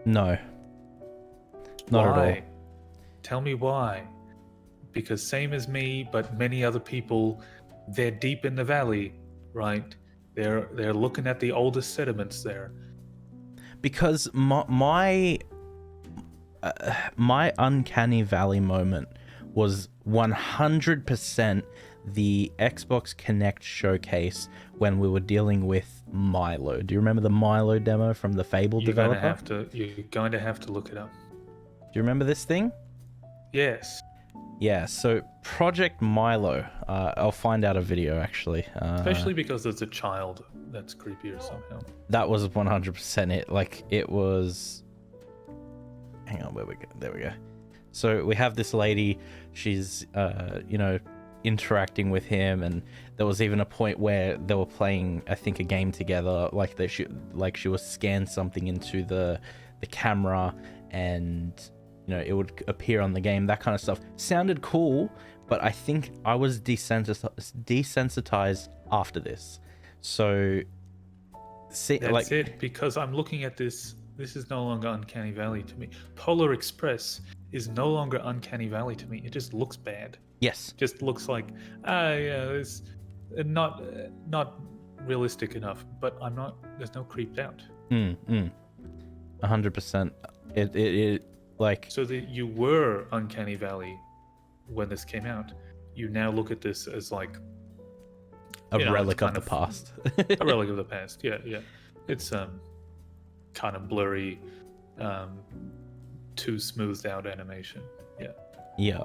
No, not at all. Why? Tell me why. Because same as me, but many other people, they're deep in the valley, right? They're looking at the oldest sediments there. Because my Uncanny Valley moment was 100% the Xbox Connect showcase when we were dealing with Milo. Do you remember the Milo demo from the Fable developer? You're going to have to look it up. Do you remember this thing? Yes. Yeah, so Project Milo. I'll find out a video actually. Especially because there's a child that's creepier somehow. That was 100% it. Like, it was... Hang on, where we go? There we go. So we have this lady, she's, interacting with him, and there was even a point where they were playing, I think, a game together, like she was scan something into the camera, and, it would appear on the game, that kind of stuff. Sounded cool, but I think I was desensitized after this. So, That's it, because I'm looking at this. This is no longer Uncanny Valley to me. Polar Express is no longer Uncanny Valley to me. It just looks bad. Yes. Just looks like, it's not realistic enough. But I'm not. There's no creeped out. 100%. It like. So that you were Uncanny Valley when this came out. You now look at this as like a relic of the past. A relic of the past. Yeah. It's kind of blurry, too smoothed out animation. Yeah,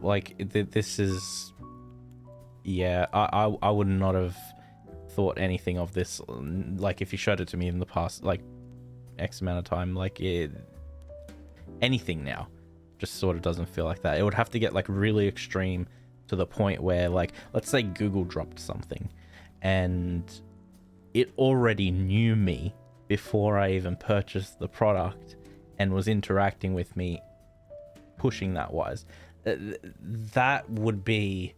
like this is, I would not have thought anything of this, like, if you showed it to me in the past, like, X amount of time, like, anything now just sort of doesn't feel like that. It would have to get, like, really extreme to the point where, like, let's say Google dropped something and it already knew me before I even purchased the product and was interacting with me, pushing that wise. That would be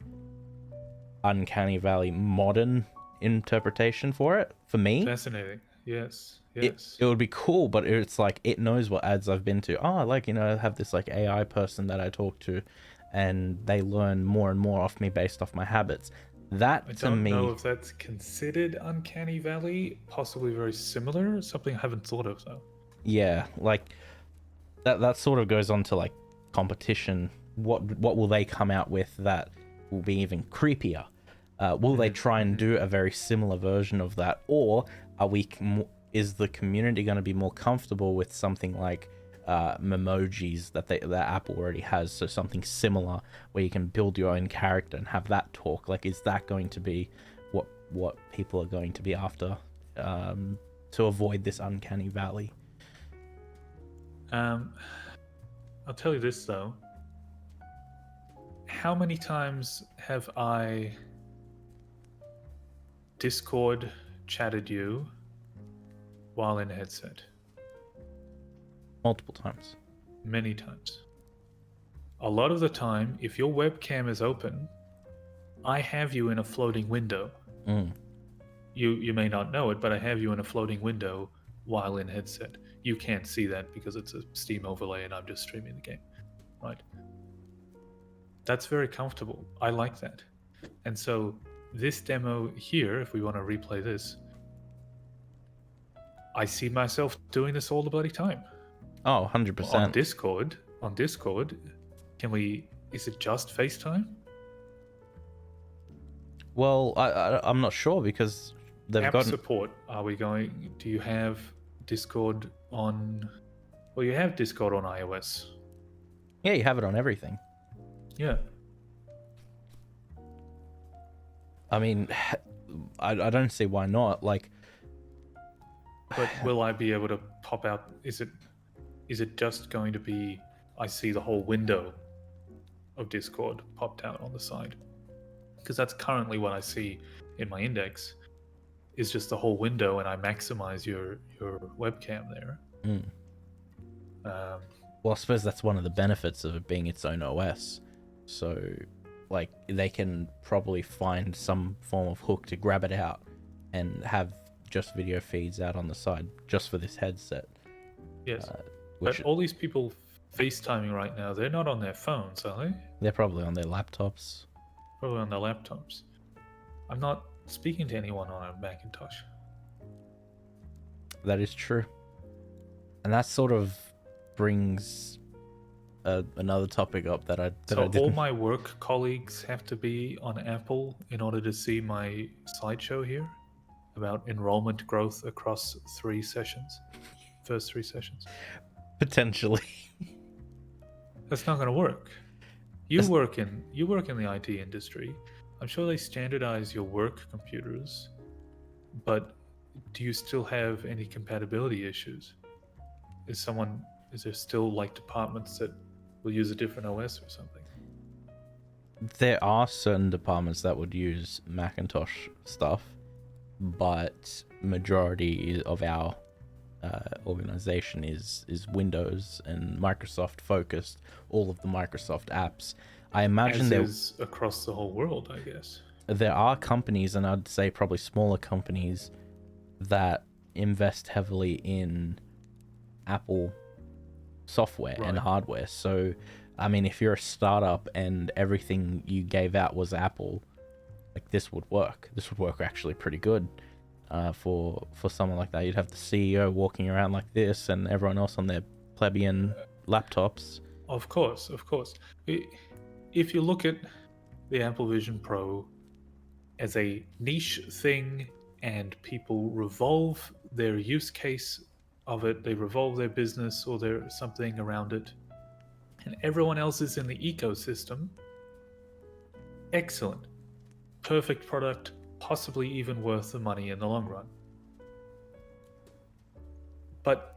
Uncanny Valley modern interpretation for it, for me. Fascinating. Yes. It would be cool, but it's like, it knows what ads I've been to. I have this, like, AI person that I talk to, and they learn more and more off me based off my habits. That, to me... I don't know if that's considered Uncanny Valley, possibly very similar, something I haven't thought of, though. Yeah, like, that sort of goes on to, like, competition. What will they come out with that will be even creepier? Will they try and do a very similar version of that, or is the community going to be more comfortable with something like memojis that Apple already has, so something similar where you can build your own character and have that talk? Like, is that going to be what people are going to be after to avoid this Uncanny Valley? I'll tell you this, though. How many times have I Discord chatted you while in a headset? Multiple times. Many times. A lot of the time, if your webcam is open, I have you in a floating window. You may not know it, but I have you in a floating window while in headset. You can't see that because it's a Steam overlay and I'm just streaming the game, right? That's very comfortable. I like that. And so this demo here, if we want to replay this, I see myself doing this all the bloody time. Oh, 100%. On Discord, is it just FaceTime? Well, I'm not sure, because they've got support. Do you have Discord on... Well, you have Discord on iOS. Yeah, you have it on everything. Yeah. I mean, I don't see why not. Like, but will I be able to pop out? Is it just going to be I see the whole window of Discord popped out on the side? Because that's currently what I see in my index, is just the whole window, and I maximize your webcam there. Well, I suppose that's one of the benefits of it being its own OS. So, like they can probably find some form of hook to grab it out and have just video feeds out on the side just for this headset. Yes. Which But all these people FaceTiming right now, they're not on their phones, are they? they're probably on their laptops. Probably on their laptops. I'm not speaking to anyone on a Macintosh. That is true. And that sort of brings another topic up that I didn't. All my work colleagues have to be on Apple in order to see my slideshow here about enrollment growth across first three sessions. Potentially. That's not going to work. You work in the IT industry. I'm sure they standardize your work computers, but do you still have any compatibility issues? Is there still like departments that will use a different OS or something? There are certain departments that would use Macintosh stuff, but majority of our organization is Windows and Microsoft focused. All of the Microsoft apps. I imagine there is across the whole world, I guess. There are companies, and I'd say probably smaller companies, that invest heavily in Apple software and hardware. So, I mean, if you're a startup and everything you gave out was Apple, like this would work. This would work actually pretty good for someone like that. You'd have the CEO walking around like this, and everyone else on their plebeian laptops. Of course. If you look at the Apple Vision Pro as a niche thing, and people revolve their use case of it, they revolve their business or their something around it, and everyone else is in the ecosystem, excellent, perfect product, possibly even worth the money in the long run. But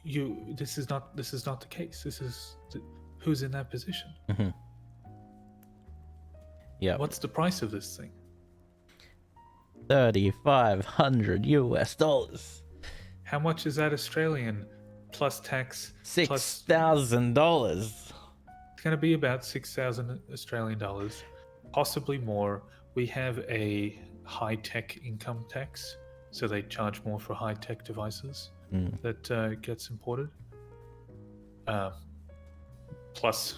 this is not the case. Who's in that position? Mm-hmm. Yeah. What's the price of this thing? $3,500 US. How much is that Australian plus tax? $6,000. It's going to be about 6,000 Australian dollars, possibly more. We have a high-tech income tax, so they charge more for high-tech devices that gets imported. Plus,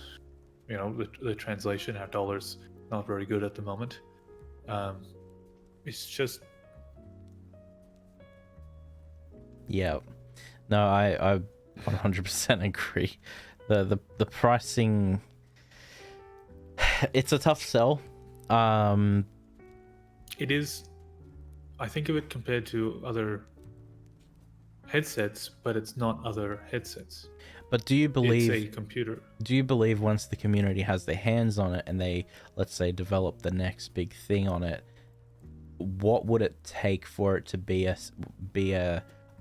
the translation, our dollar's not very good at the moment. It's just... Yeah. No, I 100% agree. The pricing, it's a tough sell. It is. I think of it compared to other headsets, but it's not other headsets. But do you believe it's a computer? Do you believe once the community has their hands on it and they, let's say, develop the next big thing on it, what would it take for it to be a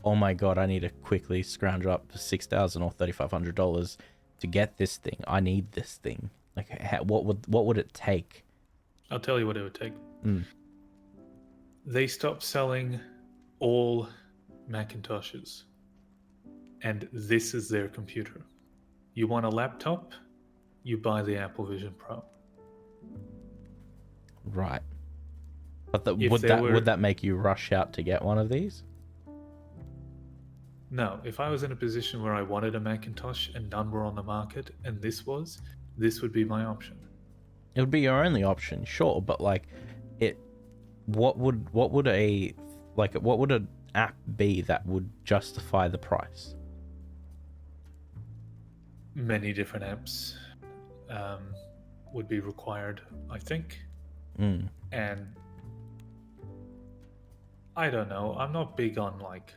oh my god, I need to quickly scrounge up $6,000 or $3,500 to get this thing. I need this thing. Like, what would it take? I'll tell you what it would take. They stopped selling all Macintoshes, and this is their computer. You want a laptop? You buy the Apple Vision Pro. Right. But would that make you rush out to get one of these? No. If I was in a position where I wanted a Macintosh and none were on the market, and this would be my option. It would be your only option, sure, but like, what would an app be that would justify the price? Many different apps would be required, I think. And I don't know. I'm not big on like,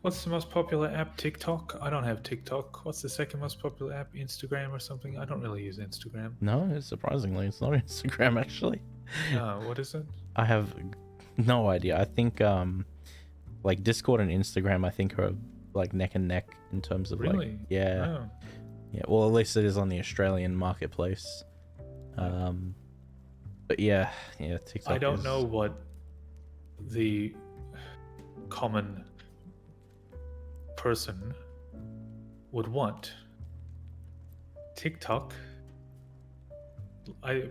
what's the most popular app? TikTok? I don't have TikTok. What's the second most popular app? Instagram or something? I don't really use Instagram. No, surprisingly, it's not Instagram actually. What is it? I have no idea. I think like Discord and Instagram, I think are like neck and neck in terms of really? like, yeah. Oh. Yeah, well, at least it is on the Australian marketplace. But yeah, TikTok. I don't know what the common person would want. TikTok I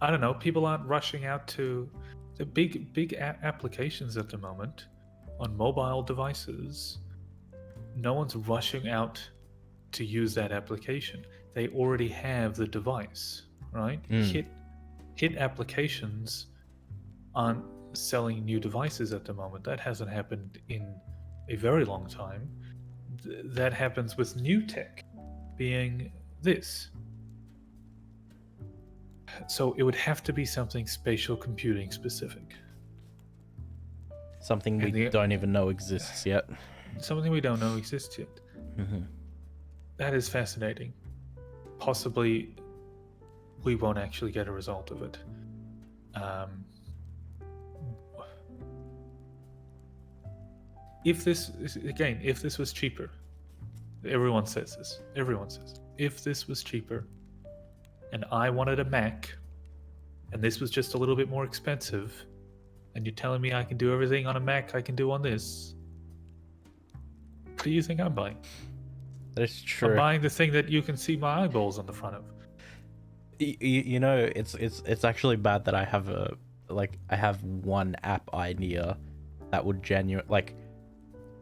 don't know. People aren't rushing out to the big applications at the moment on mobile devices. No one's rushing out to use that application. They already have the device, right? Hit applications aren't selling new devices at the moment. That hasn't happened in a very long time. That happens with new tech, being this. So it would have to be something spatial computing specific. Something we don't even know exists yet. Something we don't know exists yet. That is fascinating. Possibly we won't actually get a result of it. If this was cheaper, everyone says this. If this was cheaper and I wanted a Mac and this was just a little bit more expensive, and you're telling me I can do everything on a Mac I can do on this, what do you think I'm buying? That is true. I'm buying the thing that you can see my eyeballs on the front of. You know, it's actually bad that I have one app idea that would like,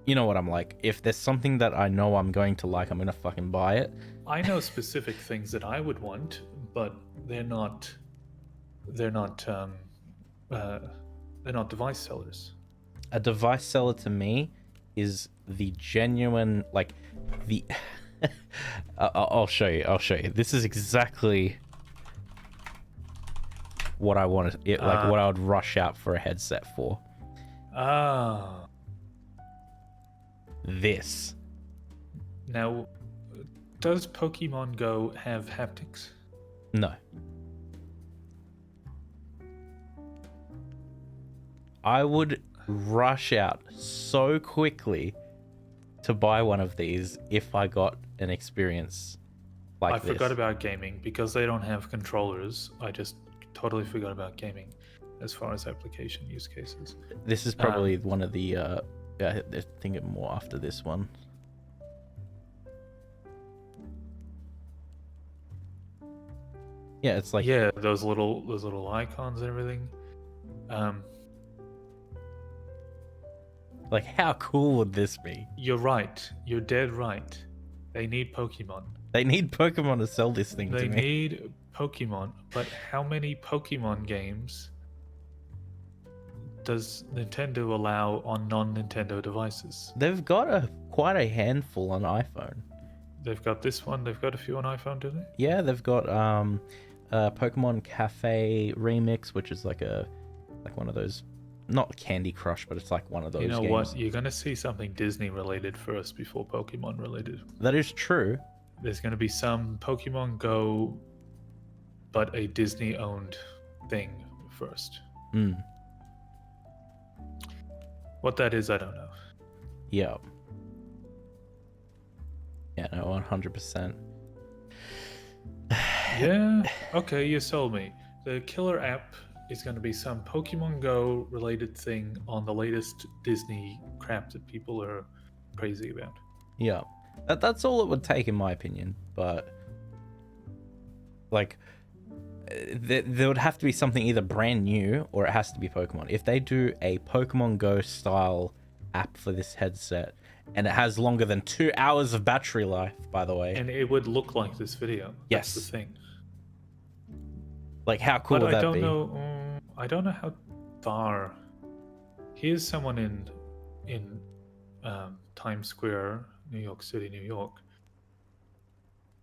you know what I'm like. If there's something that I know I'm going to like, I'm gonna fucking buy it. I know specific things that I would want, but they're not device sellers. A device seller to me is the genuine, like, the I'll show you. This is exactly what I want to, like, what I would rush out for a headset for. This. Now, does Pokemon Go have haptics? No. I would rush out so quickly to buy one of these if I got an experience like this. I forgot about gaming because they don't have controllers. I just totally forgot about gaming as far as application use cases. This is probably one of the I think more after this one. Yeah, it's like, yeah, those little icons and everything. Like, how cool would this be? You're right. You're dead right. They need Pokemon. They need Pokemon to sell this thing to me. They need Pokemon, but how many Pokemon games does Nintendo allow on non-Nintendo devices? They've got quite a handful on iPhone. They've got this one. They've got a few on iPhone, do they? Yeah, they've got Pokemon Cafe Remix, which is like one of those, not Candy Crush, but it's like one of those. You know games. what? You're gonna see something Disney related first before Pokemon related. That is true. There's gonna be some Pokemon Go, but a Disney-owned thing first. What that is, I don't know. Yeah. Yeah, no, 100%. Yeah, okay, you sold me. The killer app is going to be some Pokemon Go related thing on the latest Disney crap that people are crazy about. Yeah, that's all it would take in my opinion. But like, there would have to be something either brand new or it has to be Pokemon. If they do a Pokemon Go style app for this headset, and it has longer than 2 hours of battery life, by the way, and it would look like this video. Yes, that's the thing. Like, how cool would that be? I don't know how far. Here's someone in Times Square, New York City, New York,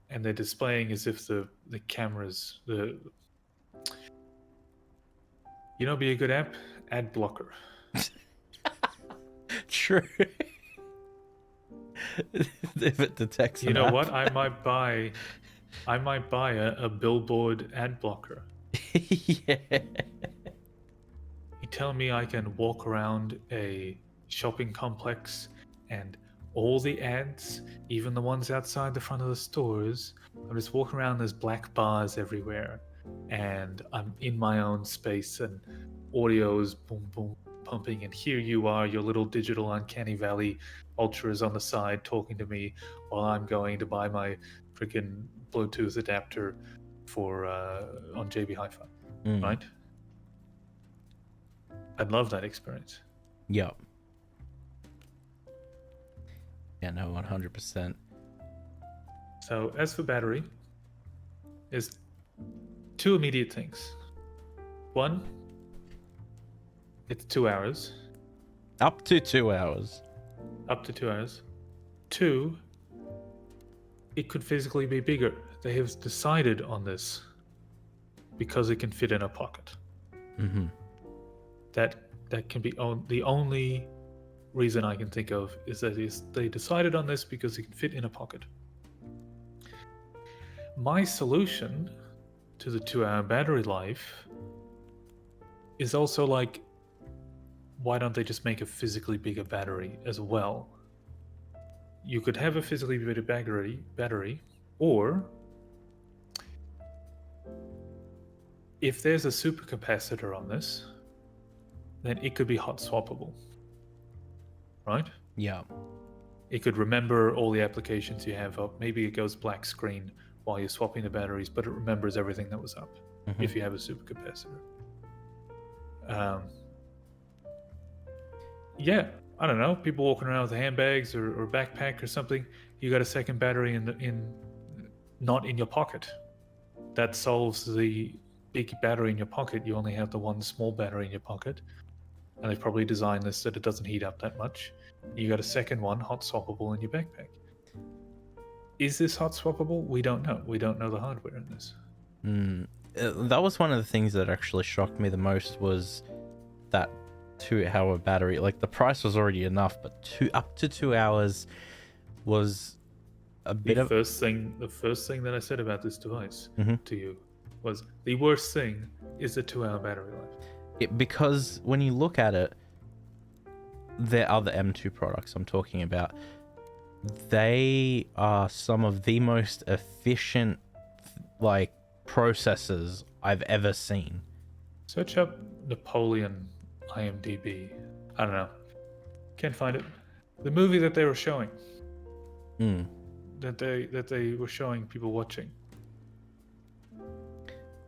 and they're displaying as if the cameras, you know, be a good app, ad blocker. True. If it detects, you know what, I might buy a billboard ad blocker. Yeah. You tell me I can walk around a shopping complex and all the ads, even the ones outside the front of the stores, I'm just walking around, there's black bars everywhere, and I'm in my own space, and audio is boom boom pumping, and here you are, your little digital Uncanny Valley Ultra is on the side talking to me while I'm going to buy my freaking Bluetooth adapter for on JB Hi-Fi, right? I'd love that experience. Yep. Yeah, no, 100%. So as for battery, there's two immediate things. One, it's 2 hours. Up to 2 hours. Up to 2 hours. Two, it could physically be bigger. They have decided on this because it can fit in a pocket. Mm-hmm. That can be the only reason I can think of is that they decided on this because it can fit in a pocket. My solution to the 2-hour battery life is also like, why don't they just make a physically bigger battery as well? You could have a physically bigger battery, or if there's a supercapacitor on this, then it could be hot swappable, right? Yeah. It could remember all the applications you have up. Maybe it goes black screen while you're swapping the batteries, but it remembers everything that was up if you have a supercapacitor. Yeah, I don't know. People walking around with handbags or backpack or something. You got a second battery not in your pocket. That solves the big battery in your pocket. You only have the one small battery in your pocket, and they've probably designed this so that it doesn't heat up that much. You got a second one, hot swappable, in your backpack. Is this hot swappable? We don't know. We don't know the hardware in this. That was one of the things that actually shocked me the most, was that 2-hour battery. Like, the price was already enough, but up to 2 hours was a bit The first thing that I said about this device to you was the worst thing is the 2-hour battery life. Because when you look at it, there are the M2 products I'm talking about. They are some of the most efficient, like, processors I've ever seen. Search up Napoleon IMDb. I don't know. Can't find it. The movie that they were showing. That they were showing people watching.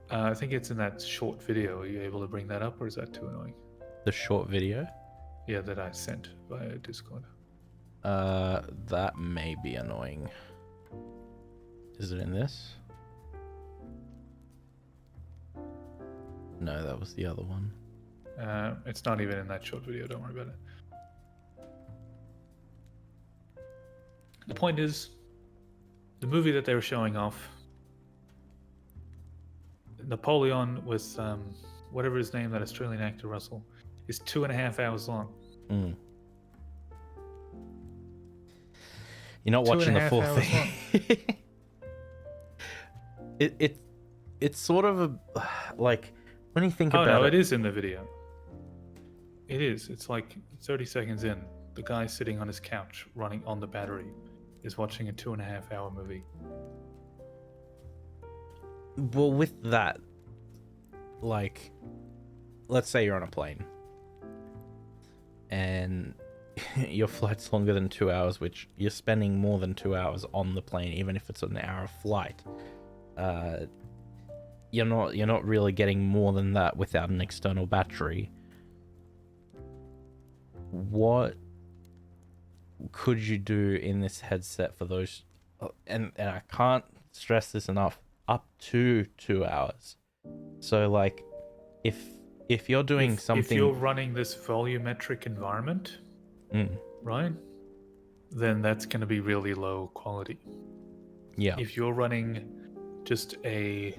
I think it's in that short video. Are you able to bring that up, or is that too annoying? The short video? Yeah, that I sent via Discord. That may be annoying. Is it in this? No, that was the other one. It's not even in that short video. Don't worry about it. The point is, the movie that they were showing off, Napoleon with whatever his name, that Australian actor Russell, is 2.5 hours long. You're not watching the full thing. It's sort of a, like, when you think about it. Oh no, it is in the video. It is. It's like 30 seconds in. The guy sitting on his couch running on the battery is watching a 2.5 hour movie. Well, with that, like, let's say you're on a plane and your flight's longer than 2 hours, which you're spending more than 2 hours on the plane, even if it's an hour flight. You're not really getting more than that without an external battery. What could you do in this headset for those? And I can't stress this enough. Up to 2 hours. So, like, if you're doing something, if you're running this volumetric environment, right, then that's going to be really low quality. Yeah. If you're running just a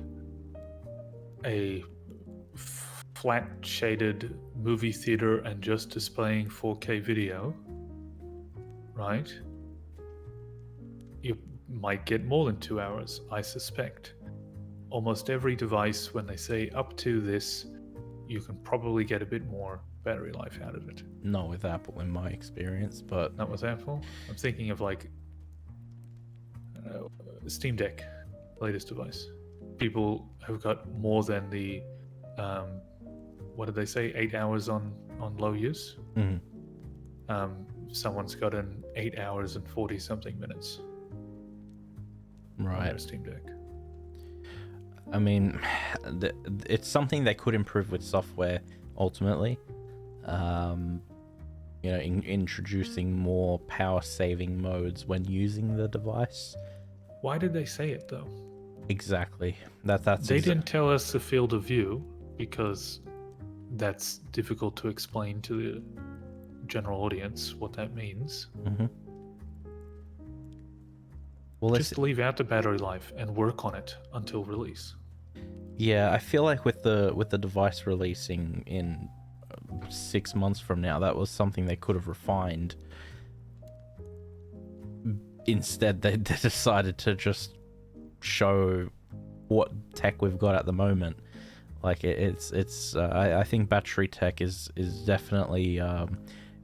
flat shaded movie theater and just displaying 4K video, right, you might get more than 2 hours, I suspect. Almost every device, when they say up to this, you can probably get a bit more battery life out of it. Not with Apple, in my experience, but not with Apple. I'm thinking of like Steam Deck, latest device. People have got more than the what did they say? 8 hours on low use. Someone's got an 8 hours and 40 something minutes. on Right. their Steam Deck. I mean, it's something they could improve with software ultimately. Introducing more power saving modes when using the device. Why did they say it though? Exactly. They didn't tell us the field of view because that's difficult to explain to the general audience what that means. Mm-hmm. Well, just leave out the battery life and work on it until release. Yeah, I feel like with the device releasing in 6 months from now, that was something they could have refined. Instead, they decided to just show what tech we've got at the moment. Like I think battery tech is definitely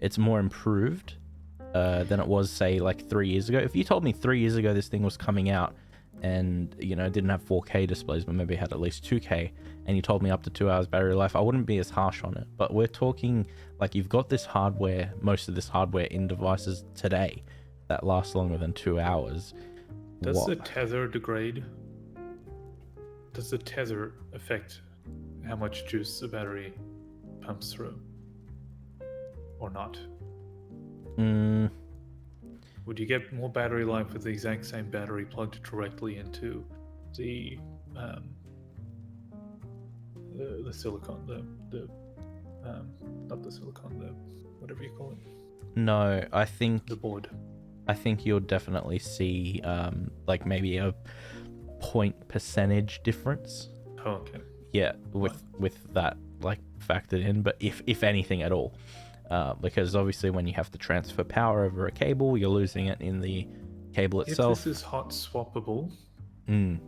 it's more improved than it was, say, like 3 years ago. If you told me 3 years ago this thing was coming out and it didn't have 4K displays but maybe had at least 2K, and you told me up to 2 hours battery life, I wouldn't be as harsh on it. But we're talking like you've got this hardware, most of this hardware in devices today that last longer than 2 hours. Does the tether degrade? Does the tether affect how much juice the battery pumps through or not? Would you get more battery life with the exact same battery plugged directly into the silicon, not the silicon, the whatever you call it? No, I think the board. I think you'll definitely see like maybe a point percentage difference. Oh, okay. Yeah, with that like factored in, but if anything at all. Because obviously when you have to transfer power over a cable, you're losing it in the cable itself. If this is hot swappable, then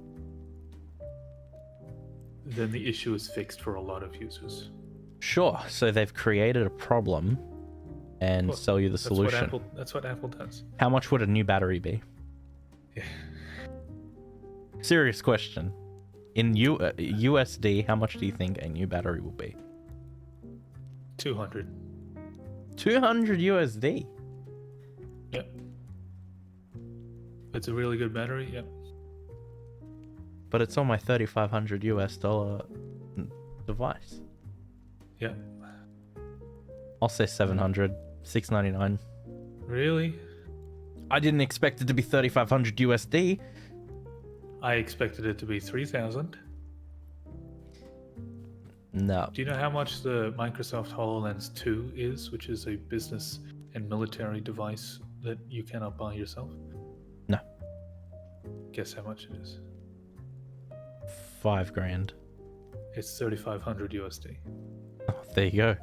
the issue is fixed for a lot of users. Sure. So they've created a problem and sell you the solution. That's what Apple does. How much would a new battery be? Yeah. Serious question. In USD, how much do you think a new battery will be? 200. 200 USD? Yep. It's a really good battery, yep. But it's on my $3,500 US device. Yeah. I'll say 700, 699. Really? I didn't expect it to be 3,500 USD. I expected it to be 3,000. No. Do you know how much the Microsoft HoloLens 2 is, which is a business and military device that you cannot buy yourself? No. Guess how much it is? $5,000. It's 3,500 USD. Oh, there you go.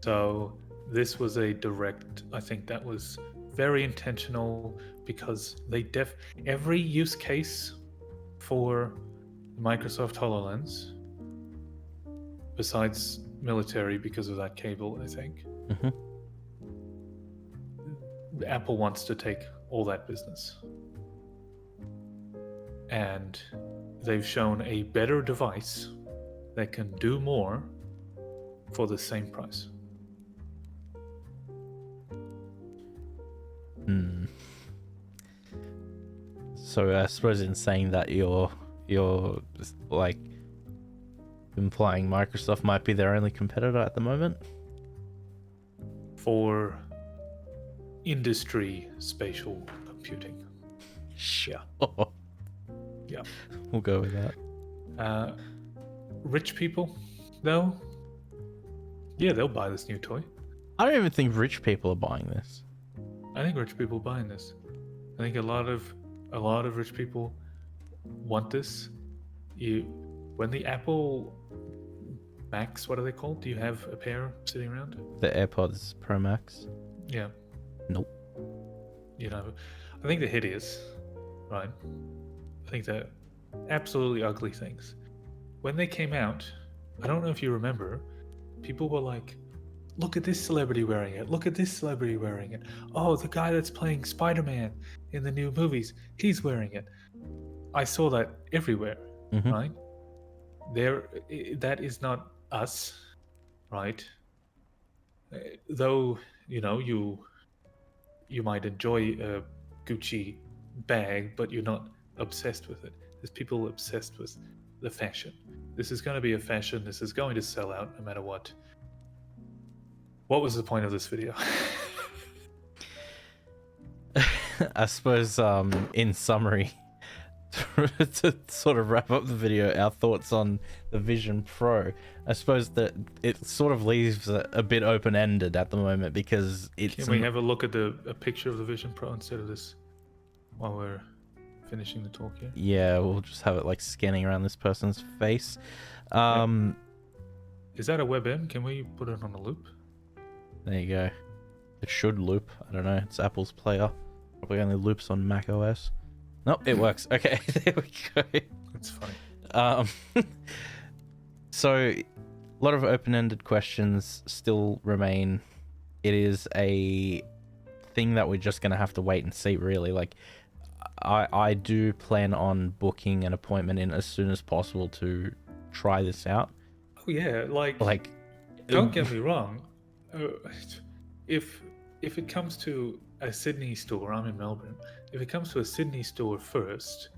So this was a direct, I think that was very intentional, because every use case for Microsoft HoloLens, besides military because of that cable, I think, Apple wants to take all that business. And they've shown a better device that can do more for the same price. So I suppose in saying that you're like implying Microsoft might be their only competitor at the moment? For industry spatial computing. Sure. Yeah. We'll go with that. Rich people, though, yeah, they'll buy this new toy. I don't even think rich people are buying this. I think rich people are buying this. I think a lot of rich people want this. When the Apple Max, what are they called? Do you have a pair sitting around? The AirPods Pro Max? Yeah. Nope. I think they're hideous, right? I think they're absolutely ugly things. When they came out, I don't know if you remember, people were like, look at this celebrity wearing it. Look at this celebrity wearing it. Oh, the guy that's playing Spider-Man in the new movies, he's wearing it. I saw that everywhere, right? That is not us, right? Though, you might enjoy a Gucci bag, but you're not obsessed with it. There's people obsessed with the fashion. This is going to be a fashion. This is going to sell out no matter what. What was the point of this video? I suppose, in summary, to sort of wrap up the video, our thoughts on the Vision Pro, I suppose that it sort of leaves a bit open-ended at the moment, because it's... Can we have a look at a picture of the Vision Pro instead of this while we're finishing the talk here? Yeah, we'll just have it like scanning around this person's face. Is that a WebM? Can we put it on a loop? There you go. It should loop. I don't know. It's Apple's player. Probably only loops on Mac OS. Nope, it works. Okay, there we go. That's funny. So, a lot of open-ended questions still remain. It is a thing that we're just going to have to wait and see, really. Like, I do plan on booking an appointment in as soon as possible to try this out. Oh yeah, Like, don't get me wrong. If it comes to a Sydney store, I'm in Melbourne. If it comes to a Sydney store first,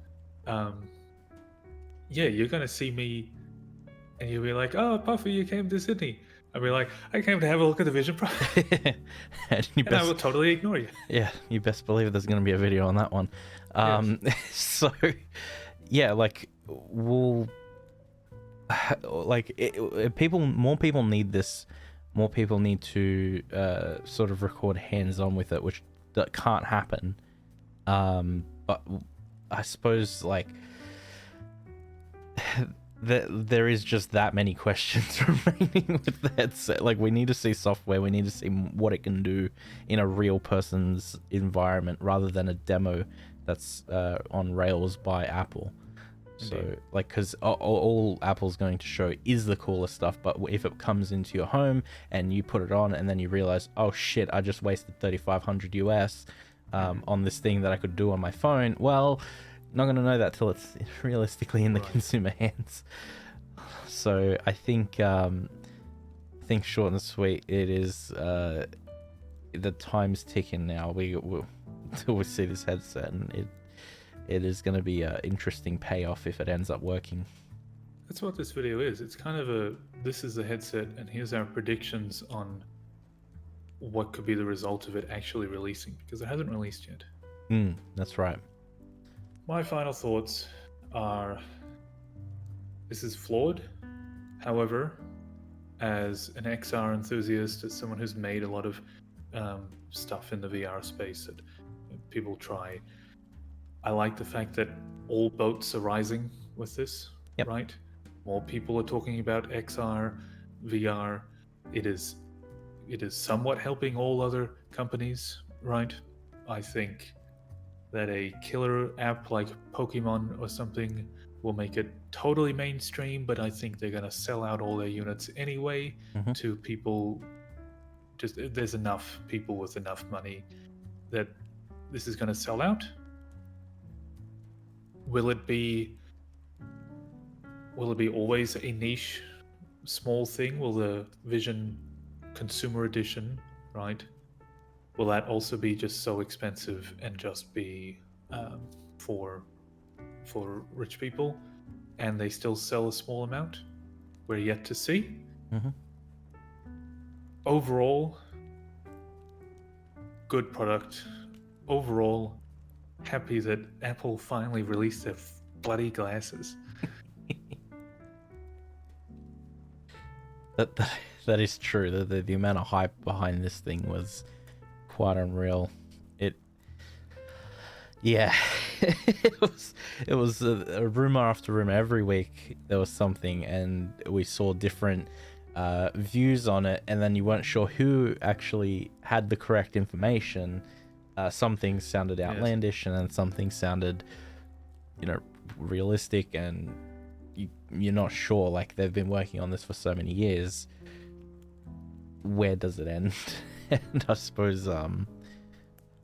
yeah, you're gonna see me, and you'll be like, "Oh, Puffy, you came to Sydney." I'll be like, "I came to have a look at the Vision Pro," and I will totally ignore you. Yeah, you best believe there's going to be a video on that one. Yes. So, yeah, like, we'll... Like, more people need this. More people need to sort of record hands-on with it, which that can't happen. But I suppose, like... there is just that many questions remaining with the headset. Like, we need to see software, we need to see what it can do in a real person's environment rather than a demo that's on rails by Apple. So, Indeed. like, because all Apple's going to show is the coolest stuff, but if it comes into your home and you put it on and then you realize, oh shit, I just wasted $3,500 US on this thing that I could do on my phone, well, not going to know that till it's realistically in the consumer hands. So I think short and sweet, it is the time's ticking now. Till we see this headset, and it is going to be an interesting payoff if it ends up working. That's what this video is. It's kind of this is the headset, and here's our predictions on what could be the result of it actually releasing, because it hasn't released yet. That's right. My final thoughts are, this is flawed. However, as an XR enthusiast, as someone who's made a lot of stuff in the VR space that people try, I like the fact that all boats are rising with this, Yep. right? More people are talking about XR, VR. It is somewhat helping all other companies, right? I think that a killer app like Pokemon or something will make it totally mainstream, but I think they're going to sell out all their units anyway to people. Just there's enough people with enough money that this is going to sell out. Will it be always a niche, small thing? Will the Vision Consumer Edition, right? Will that also be just so expensive and just be for rich people, and they still sell a small amount? We're yet to see. Overall, good product. Overall, happy that Apple finally released their bloody glasses. That is true. The amount of hype behind this thing was quite unreal. It was a rumor after rumor. Every week there was something, and we saw different views on it, and then you weren't sure who actually had the correct information. Some things sounded outlandish, and then some things sounded, realistic, and you're not sure. Like, they've been working on this for so many years. Where does it end? And I suppose,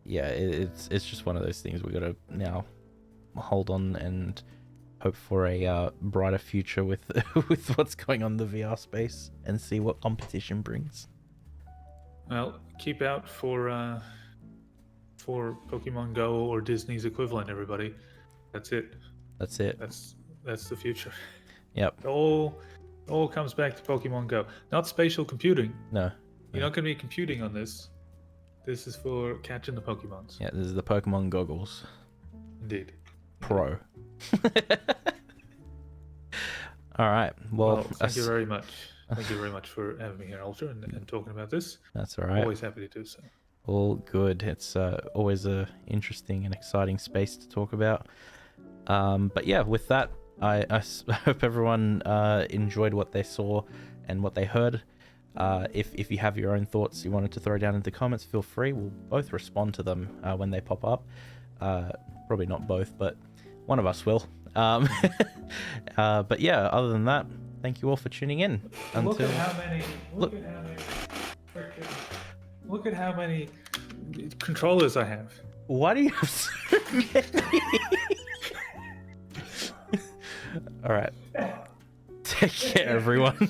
it's just one of those things we got to now hold on and hope for a brighter future with with what's going on in the VR space, and see what competition brings. Well, keep out for for Pokemon Go or Disney's equivalent. Everybody, that's it. That's it. That's the future. Yep. It all comes back to Pokemon Go. Not spatial computing. No. You're not going to be computing on this. This is for catching the Pokemons. Yeah, this is the Pokemon goggles. Indeed. Pro. All right. Well, Thank you very much. Thank you very much for having me here, Ultra, and talking about this. That's all right. Always happy to do so. All good. It's always a interesting and exciting space to talk about. But yeah, with that, I hope everyone enjoyed what they saw and what they heard. If you have your own thoughts you wanted to throw down in the comments, feel free. We'll both respond to them when they pop up. Probably not both, but one of us will. But yeah, other than that, thank you all for tuning in. Look at how many controllers I have. Why do you have so many? All right. Take care, everyone.